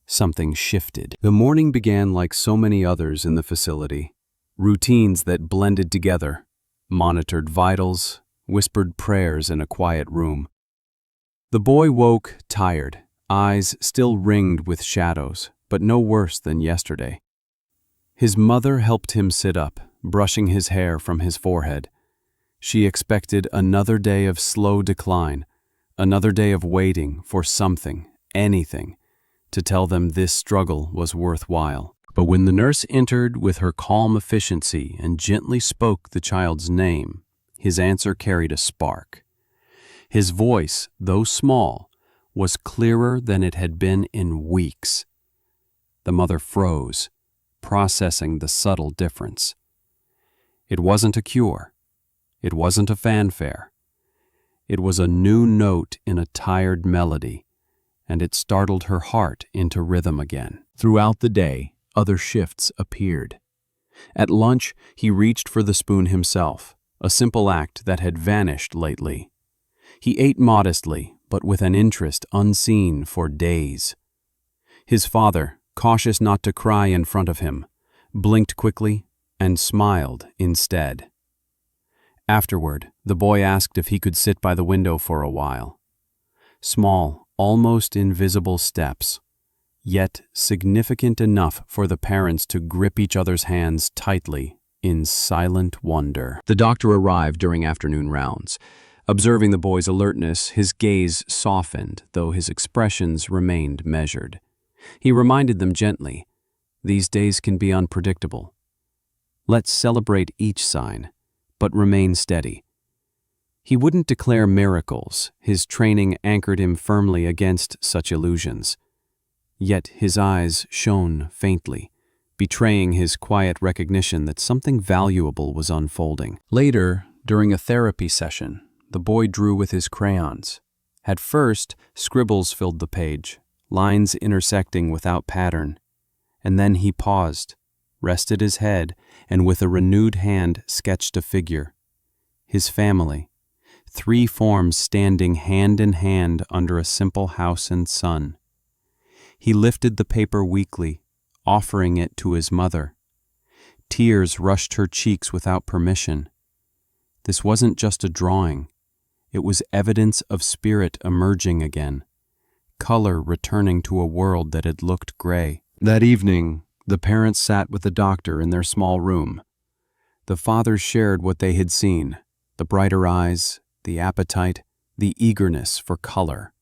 something shifted. The morning began like so many others in the facility. Routines that blended together, monitored vitals, whispered prayers in a quiet room. The boy woke tired, eyes still ringed with shadows, but no worse than yesterday. His mother helped him sit up, brushing his hair from his forehead. She expected another day of slow decline, another day of waiting for something, anything, to tell them this struggle was worthwhile. But when the nurse entered with her calm efficiency and gently spoke the child's name, his answer carried a spark. His voice, though small, was clearer than it had been in weeks. The mother froze, processing the subtle difference. It wasn't a cure. It wasn't a fanfare. It was a new note in a tired melody, and it startled her heart into rhythm again. Throughout the day, other shifts appeared. At lunch, he reached for the spoon himself, a simple act that had vanished lately. He ate modestly, but with an interest unseen for days. His father, cautious not to cry in front of him, blinked quickly and smiled instead. Afterward, the boy asked if he could sit by the window for a while. Small, almost invisible steps, yet significant enough for the parents to grip each other's hands tightly in silent wonder. The doctor arrived during afternoon rounds. Observing the boy's alertness, his gaze softened, though his expressions remained measured. He reminded them gently, "These days can be unpredictable. Let's celebrate each sign, but remain steady." He wouldn't declare miracles. His training anchored him firmly against such illusions. Yet his eyes shone faintly, betraying his quiet recognition that something valuable was unfolding. Later, during a therapy session, the boy drew with his crayons. At first, scribbles filled the page, lines intersecting without pattern. And then he paused, rested his head, and with a renewed hand sketched a figure. His family, 3 forms standing hand in hand under a simple house and sun. He lifted the paper weakly, offering it to his mother. Tears rushed her cheeks without permission. This wasn't just a drawing. It was evidence of spirit emerging again, color returning to a world that had looked gray. That evening, the parents sat with the doctor in their small room. The fathers shared what they had seen, the brighter eyes, the appetite, the eagerness for color.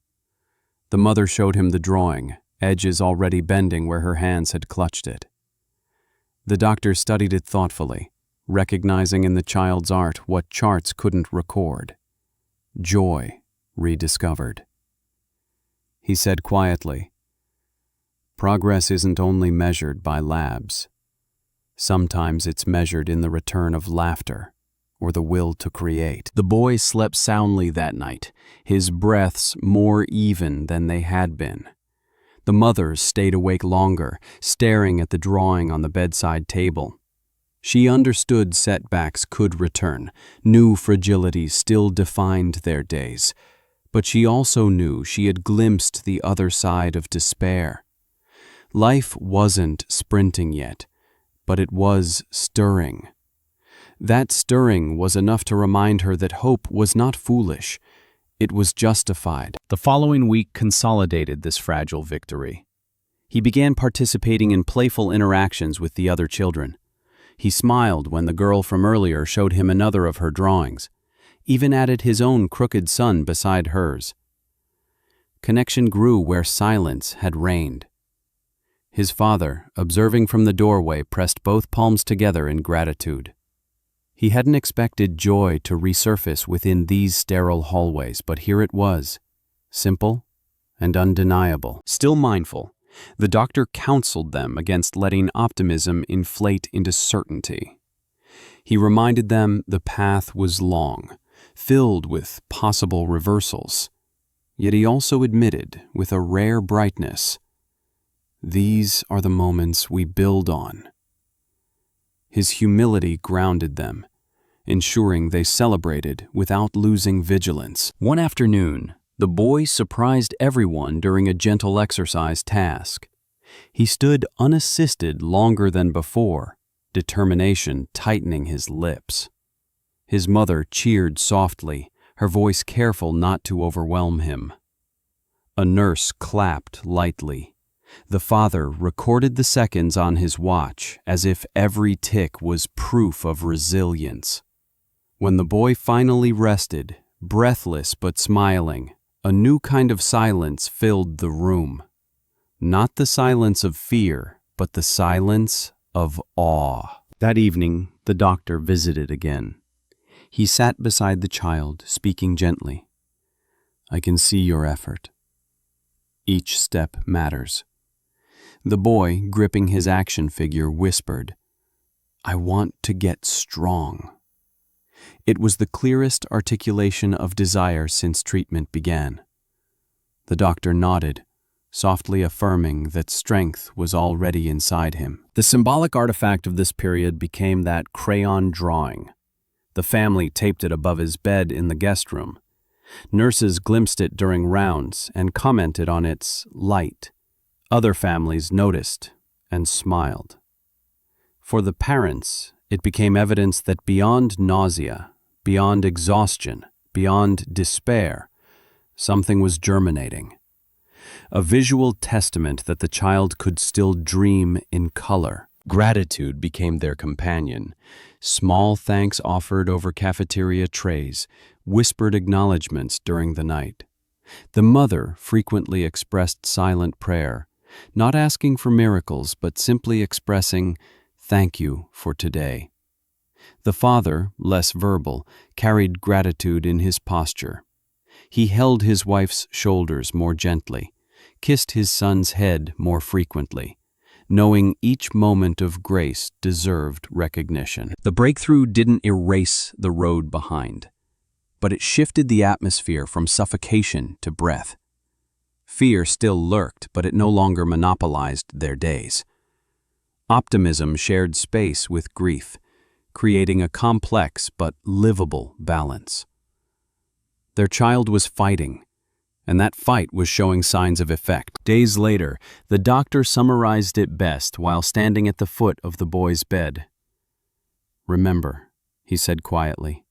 The mother showed him the drawing, edges already bending where her hands had clutched it. The doctor studied it thoughtfully, recognizing in the child's art what charts couldn't record. Joy rediscovered. He said quietly, "Progress isn't only measured by labs. Sometimes it's measured in the return of laughter or the will to create." The boy slept soundly that night, his breaths more even than they had been. The mothers stayed awake longer, staring at the drawing on the bedside table. She understood setbacks could return, new fragilities still defined their days, but she also knew she had glimpsed the other side of despair. Life wasn't sprinting yet, but it was stirring. That stirring was enough to remind her that hope was not foolish, it was justified. The following week consolidated this fragile victory. He began participating in playful interactions with the other children. He smiled when the girl from earlier showed him another of her drawings, even added his own crooked son beside hers. Connection grew where silence had reigned. His father, observing from the doorway, pressed both palms together in gratitude. He hadn't expected joy to resurface within these sterile hallways, but here it was, simple and undeniable. Still mindful, the doctor counseled them against letting optimism inflate into certainty. He reminded them the path was long, filled with possible reversals. Yet he also admitted, with a rare brightness, "These are the moments we build on." His humility grounded them, ensuring they celebrated without losing vigilance. One afternoon, the boy surprised everyone during a gentle exercise task. He stood unassisted longer than before, determination tightening his lips. His mother cheered softly, her voice careful not to overwhelm him. A nurse clapped lightly. The father recorded the seconds on his watch as if every tick was proof of resilience. When the boy finally rested, breathless but smiling, a new kind of silence filled the room. Not the silence of fear, but the silence of awe. That evening, the doctor visited again. He sat beside the child, speaking gently. "I can see your effort. Each step matters." The boy, gripping his action figure, whispered, "I want to get strong." It was the clearest articulation of desire since treatment began. The doctor nodded, softly affirming that strength was already inside him. The symbolic artifact of this period became that crayon drawing. The family taped it above his bed in the guest room. Nurses glimpsed it during rounds and commented on its light. Other families noticed and smiled. For the parents, it became evidence that beyond nausea, beyond exhaustion, beyond despair, something was germinating. A visual testament that the child could still dream in color. Gratitude became their companion. Small thanks offered over cafeteria trays, whispered acknowledgments during the night. The mother frequently expressed silent prayer, not asking for miracles, but simply expressing, "Thank you for today." The father, less verbal, carried gratitude in his posture. He held his wife's shoulders more gently, kissed his son's head more frequently, knowing each moment of grace deserved recognition. The breakthrough didn't erase the road behind, but it shifted the atmosphere from suffocation to breath. Fear still lurked, but it no longer monopolized their days. Optimism shared space with grief, creating a complex but livable balance. Their child was fighting, and that fight was showing signs of effect. Days later, the doctor summarized it best while standing at the foot of the boy's bed. "Remember," he said quietly,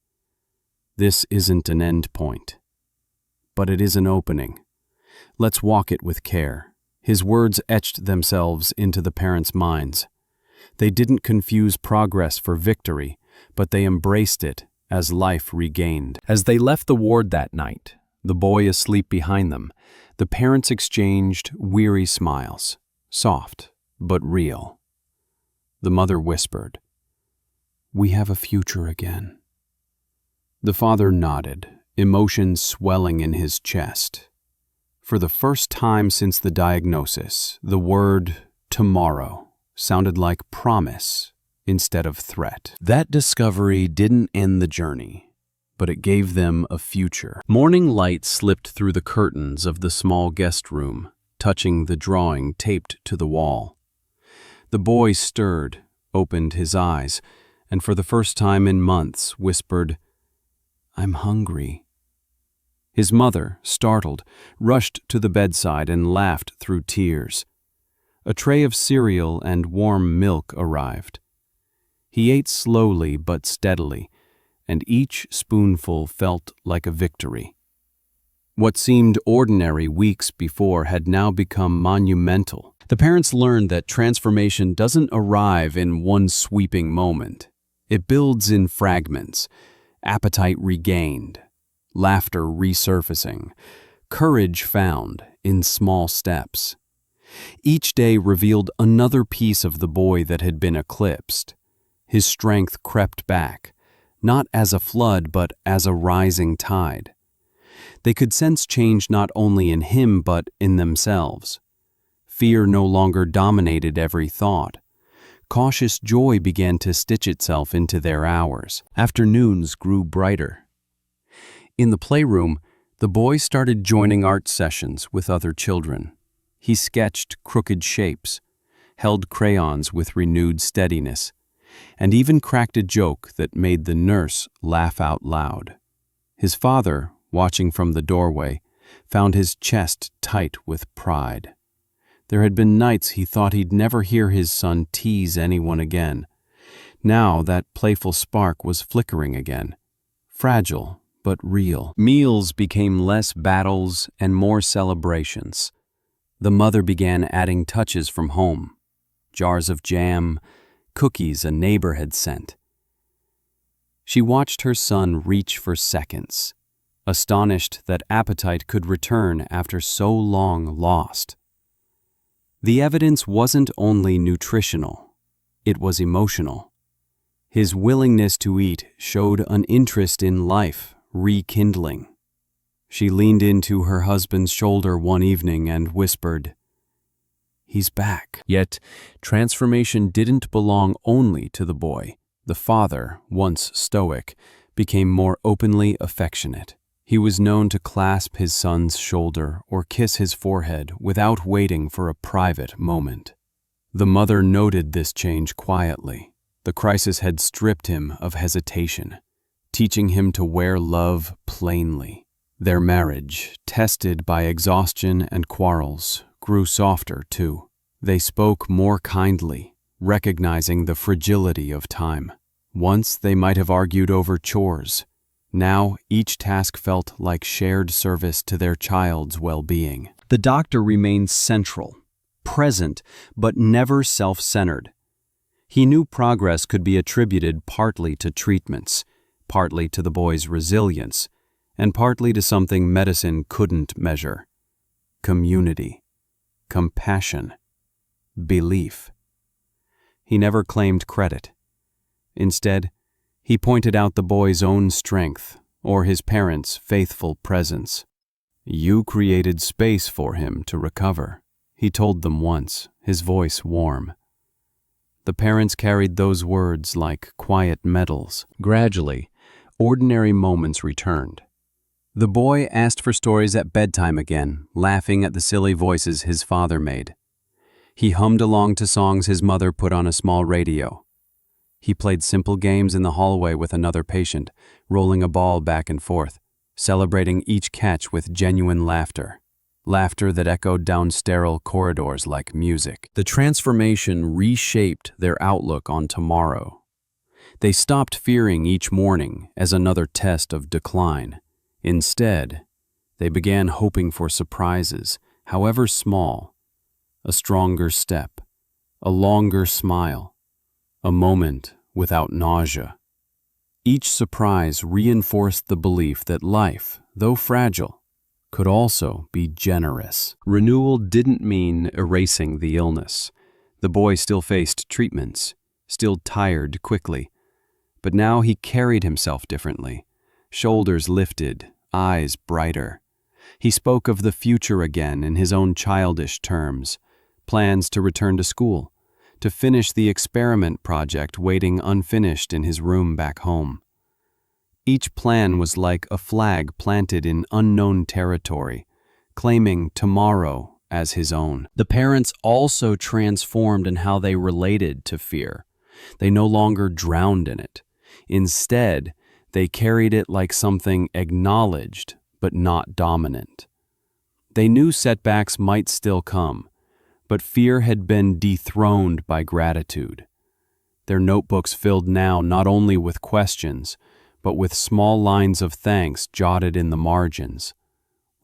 "this isn't an end point, but it is an opening. Let's walk it with care." His words etched themselves into the parents' minds. They didn't confuse progress for victory, but they embraced it as life regained. As they left the ward that night, the boy asleep behind them, the parents exchanged weary smiles, soft but real. The mother whispered, "We have a future again." The father nodded, emotions swelling in his chest. For the first time since the diagnosis, the word tomorrow sounded like promise instead of threat. That discovery didn't end the journey, but it gave them a future. Morning light slipped through the curtains of the small guest room, touching the drawing taped to the wall. The boy stirred, opened his eyes, and for the first time in months whispered, "I'm hungry." His mother, startled, rushed to the bedside and laughed through tears. A tray of cereal and warm milk arrived. He ate slowly but steadily, and each spoonful felt like a victory. What seemed ordinary weeks before had now become monumental. The parents learned that transformation doesn't arrive in one sweeping moment. It builds in fragments, appetite regained, laughter resurfacing, courage found in small steps. Each day revealed another piece of the boy that had been eclipsed. His strength crept back, not as a flood but as a rising tide. They could sense change not only in him but in themselves. Fear no longer dominated every thought. Cautious joy began to stitch itself into their hours. Afternoons grew brighter. In the playroom, the boy started joining art sessions with other children. He sketched crooked shapes, held crayons with renewed steadiness, and even cracked a joke that made the nurse laugh out loud. His father, watching from the doorway, found his chest tight with pride. There had been nights he thought he'd never hear his son tease anyone again. Now that playful spark was flickering again, fragile but real. Meals became less battles and more celebrations. The mother began adding touches from home, jars of jam, cookies a neighbor had sent. She watched her son reach for seconds, astonished that appetite could return after so long lost. The evidence wasn't only nutritional, it was emotional. His willingness to eat showed an interest in life rekindling. She leaned into her husband's shoulder one evening and whispered, "He's back." Yet, transformation didn't belong only to the boy. The father, once stoic, became more openly affectionate. He was known to clasp his son's shoulder or kiss his forehead without waiting for a private moment. The mother noted this change quietly. The crisis had stripped him of hesitation, teaching him to wear love plainly. Their marriage, tested by exhaustion and quarrels, grew softer too. They spoke more kindly, recognizing the fragility of time. Once they might have argued over chores. Now each task felt like shared service to their child's well-being. The doctor remained central, present, but never self-centered. He knew progress could be attributed partly to treatments, partly to the boy's resilience, and partly to something medicine couldn't measure: community, compassion, belief. He never claimed credit. Instead, he pointed out the boy's own strength or his parents' faithful presence. "You created space for him to recover," he told them once, his voice warm. The parents carried those words like quiet medals. Gradually, ordinary moments returned. The boy asked for stories at bedtime again, laughing at the silly voices his father made. He hummed along to songs his mother put on a small radio. He played simple games in the hallway with another patient, rolling a ball back and forth, celebrating each catch with genuine laughter. Laughter that echoed down sterile corridors like music. The transformation reshaped their outlook on tomorrow. They stopped fearing each morning as another test of decline. Instead, they began hoping for surprises, however small: a stronger step, a longer smile, a moment without nausea. Each surprise reinforced the belief that life, though fragile, could also be generous. Renewal didn't mean erasing the illness. The boy still faced treatments, still tired quickly, but now he carried himself differently. Shoulders lifted, eyes brighter. He spoke of the future again in his own childish terms: plans to return to school, to finish the experiment project waiting unfinished in his room back home. Each plan was like a flag planted in unknown territory, claiming tomorrow as his own. The parents also transformed in how they related to fear. They no longer drowned in it. Instead, they carried it like something acknowledged but not dominant. They knew setbacks might still come, but fear had been dethroned by gratitude. Their notebooks filled now not only with questions, but with small lines of thanks jotted in the margins,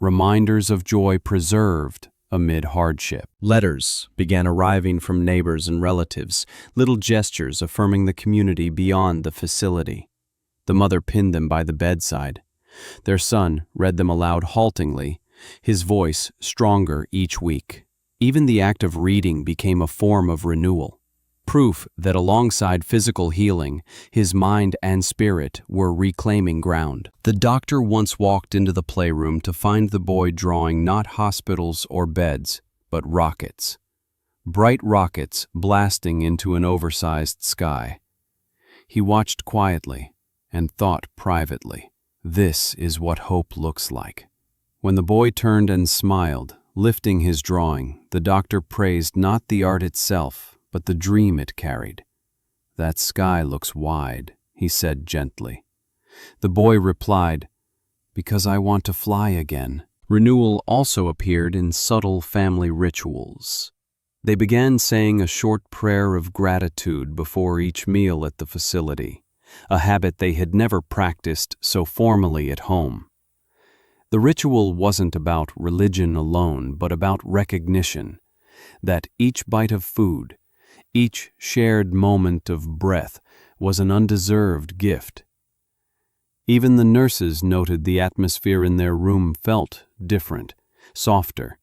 reminders of joy preserved amid hardship. Letters began arriving from neighbors and relatives, little gestures affirming the community beyond the facility. The mother pinned them by the bedside. Their son read them aloud haltingly, his voice stronger each week. Even the act of reading became a form of renewal, proof that alongside physical healing, his mind and spirit were reclaiming ground. The doctor once walked into the playroom to find the boy drawing not hospitals or beds, but rockets. Bright rockets blasting into an oversized sky. He watched quietly and thought privately, "This is what hope looks like." When the boy turned and smiled, lifting his drawing, the doctor praised not the art itself, but the dream it carried. "That sky looks wide," he said gently. The boy replied, "Because I want to fly again." Renewal also appeared in subtle family rituals. They began saying a short prayer of gratitude before each meal at the facility, a habit they had never practiced so formally at home. The ritual wasn't about religion alone, but about recognition that each bite of food, each shared moment of breath was an undeserved gift. Even the nurses noted the atmosphere in their room felt different, softer,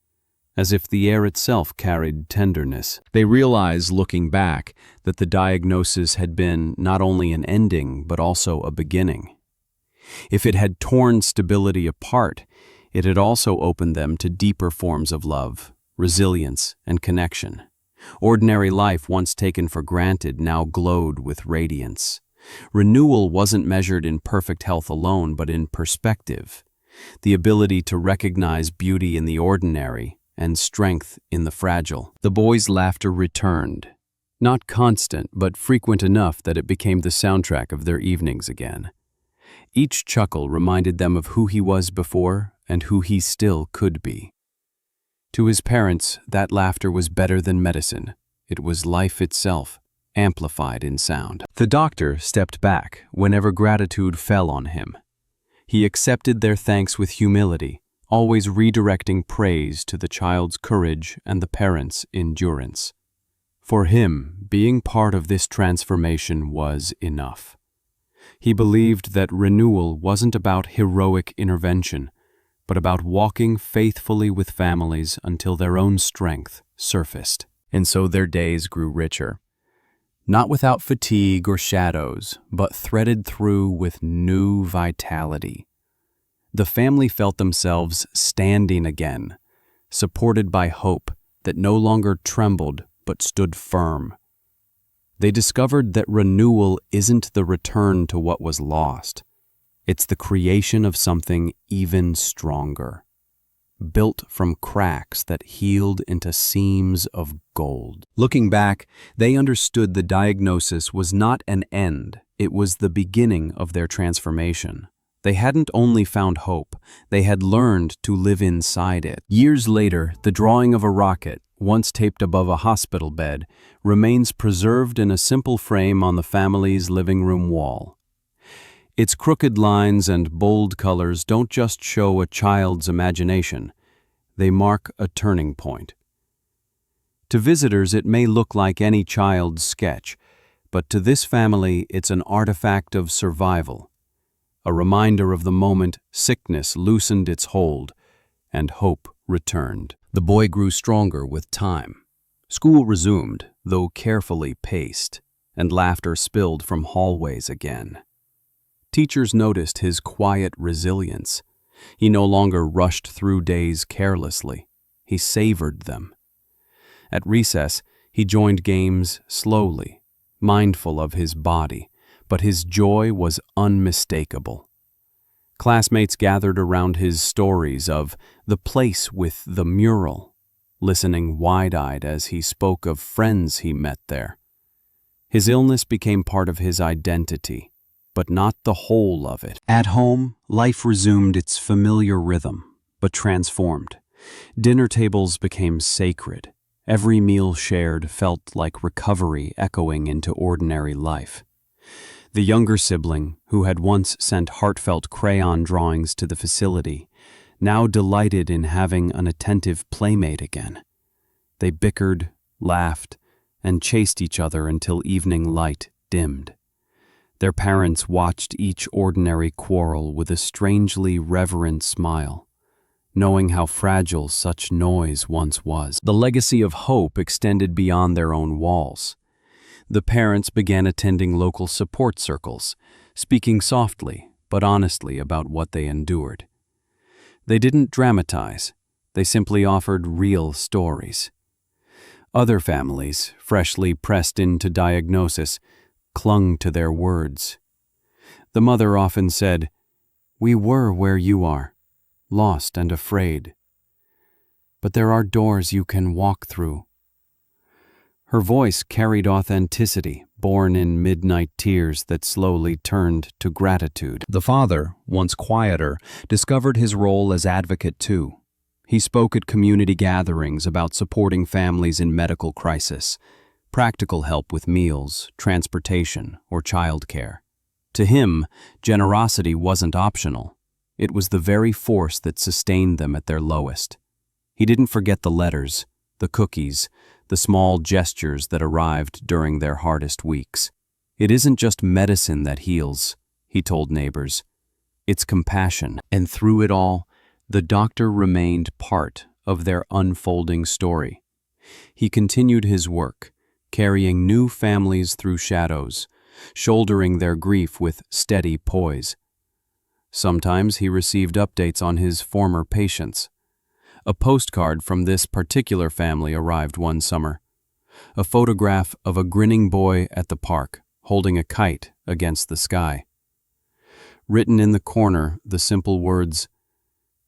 as if the air itself carried tenderness. They realized, looking back, that the diagnosis had been not only an ending, but also a beginning. If it had torn stability apart, it had also opened them to deeper forms of love, resilience, and connection. Ordinary life, once taken for granted, now glowed with radiance. Renewal wasn't measured in perfect health alone, but in perspective. The ability to recognize beauty in the ordinary and strength in the fragile. The boys' laughter returned. Not constant, but frequent enough that it became the soundtrack of their evenings again. Each chuckle reminded them of who he was before and who he still could be. To his parents, that laughter was better than medicine. It was life itself, amplified in sound. The doctor stepped back whenever gratitude fell on him. He accepted their thanks with humility, always redirecting praise to the child's courage and the parents' endurance. For him, being part of this transformation was enough. He believed that renewal wasn't about heroic intervention, but about walking faithfully with families until their own strength surfaced. And so their days grew richer. Not without fatigue or shadows, but threaded through with new vitality. The family felt themselves standing again, supported by hope that no longer trembled but stood firm. They discovered that renewal isn't the return to what was lost. It's the creation of something even stronger, built from cracks that healed into seams of gold. Looking back, they understood the diagnosis was not an end, it was the beginning of their transformation. They hadn't only found hope, they had learned to live inside it. Years later, the drawing of a rocket, once taped above a hospital bed, remains preserved in a simple frame on the family's living room wall. Its crooked lines and bold colors don't just show a child's imagination, they mark a turning point. To visitors, it may look like any child's sketch, but to this family, it's an artifact of survival, a reminder of the moment sickness loosened its hold and hope returned. The boy grew stronger with time. School resumed, though carefully paced, and laughter spilled from hallways again. Teachers noticed his quiet resilience. He no longer rushed through days carelessly. He savored them. At recess, he joined games slowly, mindful of his body, but his joy was unmistakable. Classmates gathered around his stories of the place with the mural, listening wide-eyed as he spoke of friends he met there. His illness became part of his identity, but not the whole of it. At home, life resumed its familiar rhythm, but transformed. Dinner tables became sacred. Every meal shared felt like recovery echoing into ordinary life. The younger sibling, who had once sent heartfelt crayon drawings to the facility, now delighted in having an attentive playmate again. They bickered, laughed, and chased each other until evening light dimmed. Their parents watched each ordinary quarrel with a strangely reverent smile, knowing how fragile such noise once was. The legacy of hope extended beyond their own walls. The parents began attending local support circles, speaking softly but honestly about what they endured. They didn't dramatize, they simply offered real stories. Other families, freshly pressed into diagnosis, clung to their words. The mother often said, "We were where you are, lost and afraid. But there are doors you can walk through." Her voice carried authenticity, born in midnight tears that slowly turned to gratitude. The father, once quieter, discovered his role as advocate too. He spoke at community gatherings about supporting families in medical crisis, practical help with meals, transportation, or childcare. To him, generosity wasn't optional. It was the very force that sustained them at their lowest. He didn't forget the letters, the cookies, the small gestures that arrived during their hardest weeks. It isn't just medicine that heals, he told neighbors. It's compassion. And through it all, the doctor remained part of their unfolding story. He continued his work, carrying new families through shadows, shouldering their grief with steady poise. Sometimes he received updates on his former patients. A postcard from this particular family arrived one summer. A photograph of a grinning boy at the park, holding a kite against the sky. Written in the corner, the simple words,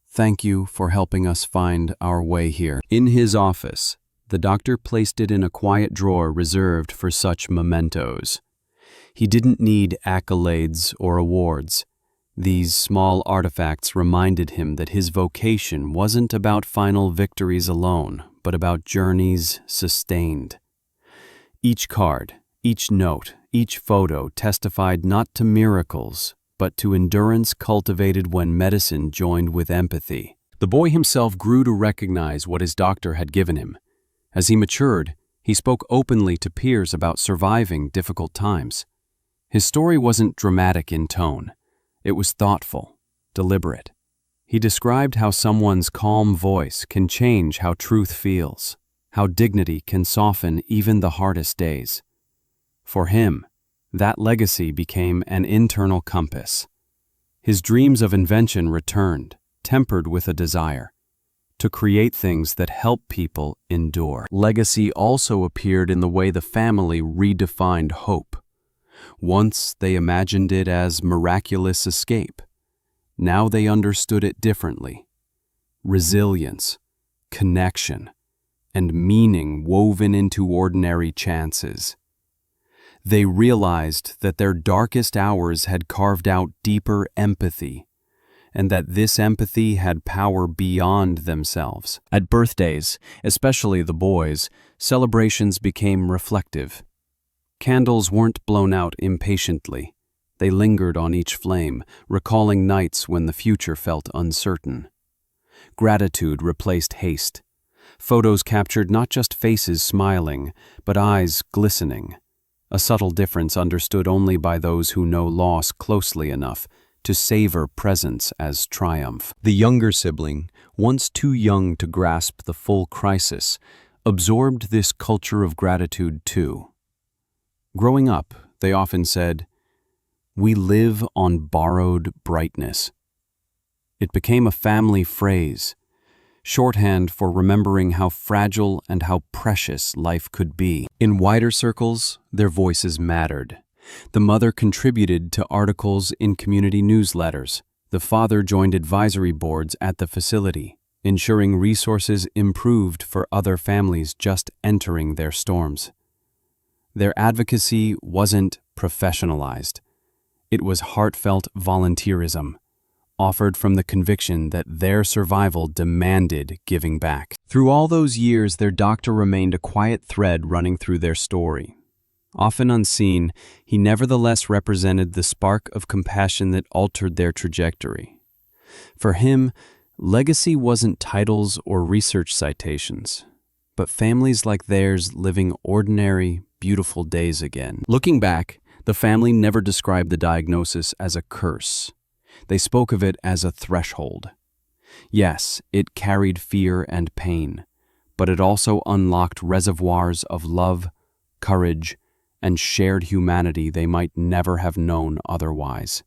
"Thank you for helping us find our way here." In his office, the doctor placed it in a quiet drawer reserved for such mementos. He didn't need accolades or awards. These small artifacts reminded him that his vocation wasn't about final victories alone, but about journeys sustained. Each card, each note, each photo testified not to miracles, but to endurance cultivated when medicine joined with empathy. The boy himself grew to recognize what his doctor had given him. As he matured, he spoke openly to peers about surviving difficult times. His story wasn't dramatic in tone. It was thoughtful, deliberate. He described how someone's calm voice can change how truth feels, how dignity can soften even the hardest days. For him, that legacy became an internal compass. His dreams of invention returned, tempered with a desire to create things that help people endure. Legacy also appeared in the way the family redefined hope. Once they imagined it as miraculous escape. Now they understood it differently. Resilience, connection, and meaning woven into ordinary chances. They realized that their darkest hours had carved out deeper empathy, and that this empathy had power beyond themselves. At birthdays, especially the boys', celebrations became reflective. Candles weren't blown out impatiently. They lingered on each flame, recalling nights when the future felt uncertain. Gratitude replaced haste. Photos captured not just faces smiling, but eyes glistening, a subtle difference understood only by those who know loss closely enough to savor presence as triumph. The younger sibling, once too young to grasp the full crisis, absorbed this culture of gratitude too. Growing up, they often said, "We live on borrowed brightness." It became a family phrase, shorthand for remembering how fragile and how precious life could be. In wider circles, their voices mattered. The mother contributed to articles in community newsletters. The father joined advisory boards at the facility, ensuring resources improved for other families just entering their storms. Their advocacy wasn't professionalized. It was heartfelt volunteerism, offered from the conviction that their survival demanded giving back. Through all those years, their doctor remained a quiet thread running through their story. Often unseen, he nevertheless represented the spark of compassion that altered their trajectory. For him, legacy wasn't titles or research citations, but families like theirs living ordinary, beautiful days again. Looking back, the family never described the diagnosis as a curse. They spoke of it as a threshold. Yes, it carried fear and pain, but it also unlocked reservoirs of love, courage, and shared humanity they might never have known otherwise.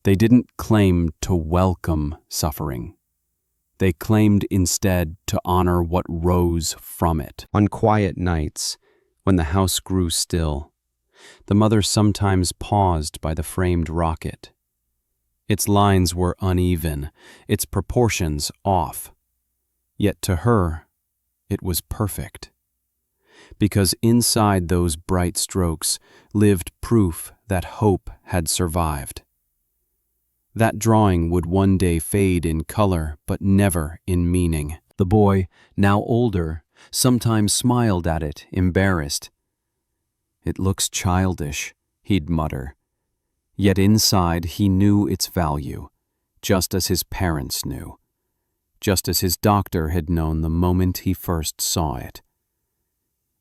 They didn't claim to welcome suffering. They claimed instead to honor what rose from it. On quiet nights, when the house grew still, the mother sometimes paused by the framed rocket. Its lines were uneven, its proportions off. Yet to her, it was perfect. Because inside those bright strokes lived proof that hope had survived. That drawing would one day fade in color, but never in meaning. The boy, now older, sometimes smiled at it, embarrassed. "It looks childish," he'd mutter. Yet inside he knew its value, just as his parents knew, just as his doctor had known the moment he first saw it.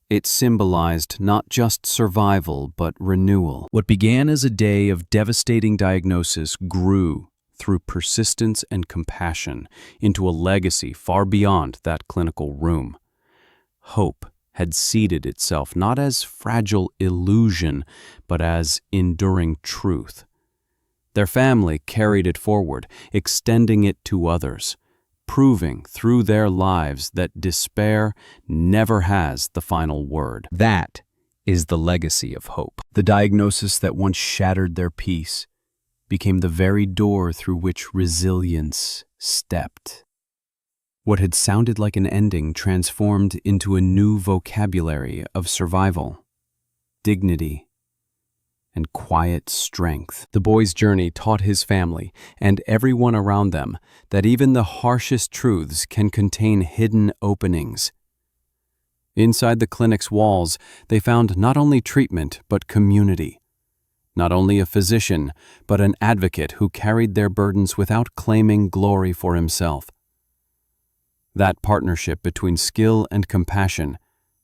It symbolized not just survival, but renewal. What began as a day of devastating diagnosis grew through persistence and compassion, into a legacy far beyond that clinical room. Hope had seeded itself not as fragile illusion, but as enduring truth. Their family carried it forward, extending it to others, proving through their lives that despair never has the final word. That is the legacy of hope. The diagnosis that once shattered their peace became the very door through which resilience stepped. What had sounded like an ending transformed into a new vocabulary of survival, dignity, and quiet strength. The boy's journey taught his family and everyone around them that even the harshest truths can contain hidden openings. Inside the clinic's walls, they found not only treatment but community. Not only a physician, but an advocate who carried their burdens without claiming glory for himself. That partnership between skill and compassion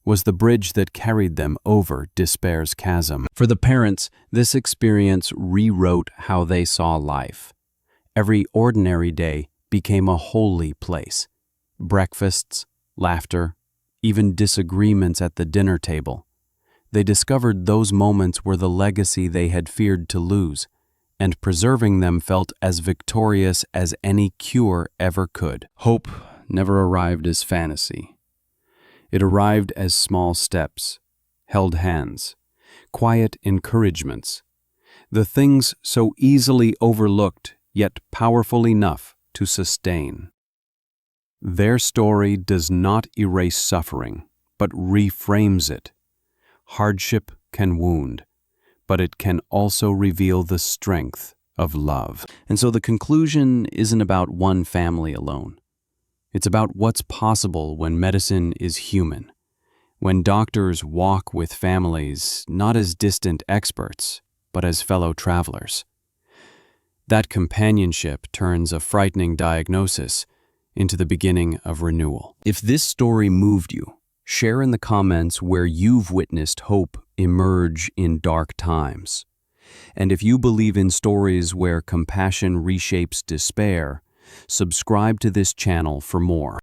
was the bridge that carried them over despair's chasm. For the parents, this experience rewrote how they saw life. Every ordinary day became a holy place. Breakfasts, laughter, even disagreements at the dinner table. They discovered those moments were the legacy they had feared to lose, and preserving them felt as victorious as any cure ever could. Hope never arrived as fantasy. It arrived as small steps, held hands, quiet encouragements, the things so easily overlooked yet powerful enough to sustain. Their story does not erase suffering, but reframes it. Hardship can wound, but it can also reveal the strength of love. And so the conclusion isn't about one family alone. It's about what's possible when medicine is human, when doctors walk with families not as distant experts, but as fellow travelers. That companionship turns a frightening diagnosis into the beginning of renewal. If this story moved you, share in the comments where you've witnessed hope emerge in dark times. And if you believe in stories where compassion reshapes despair, subscribe to this channel for more.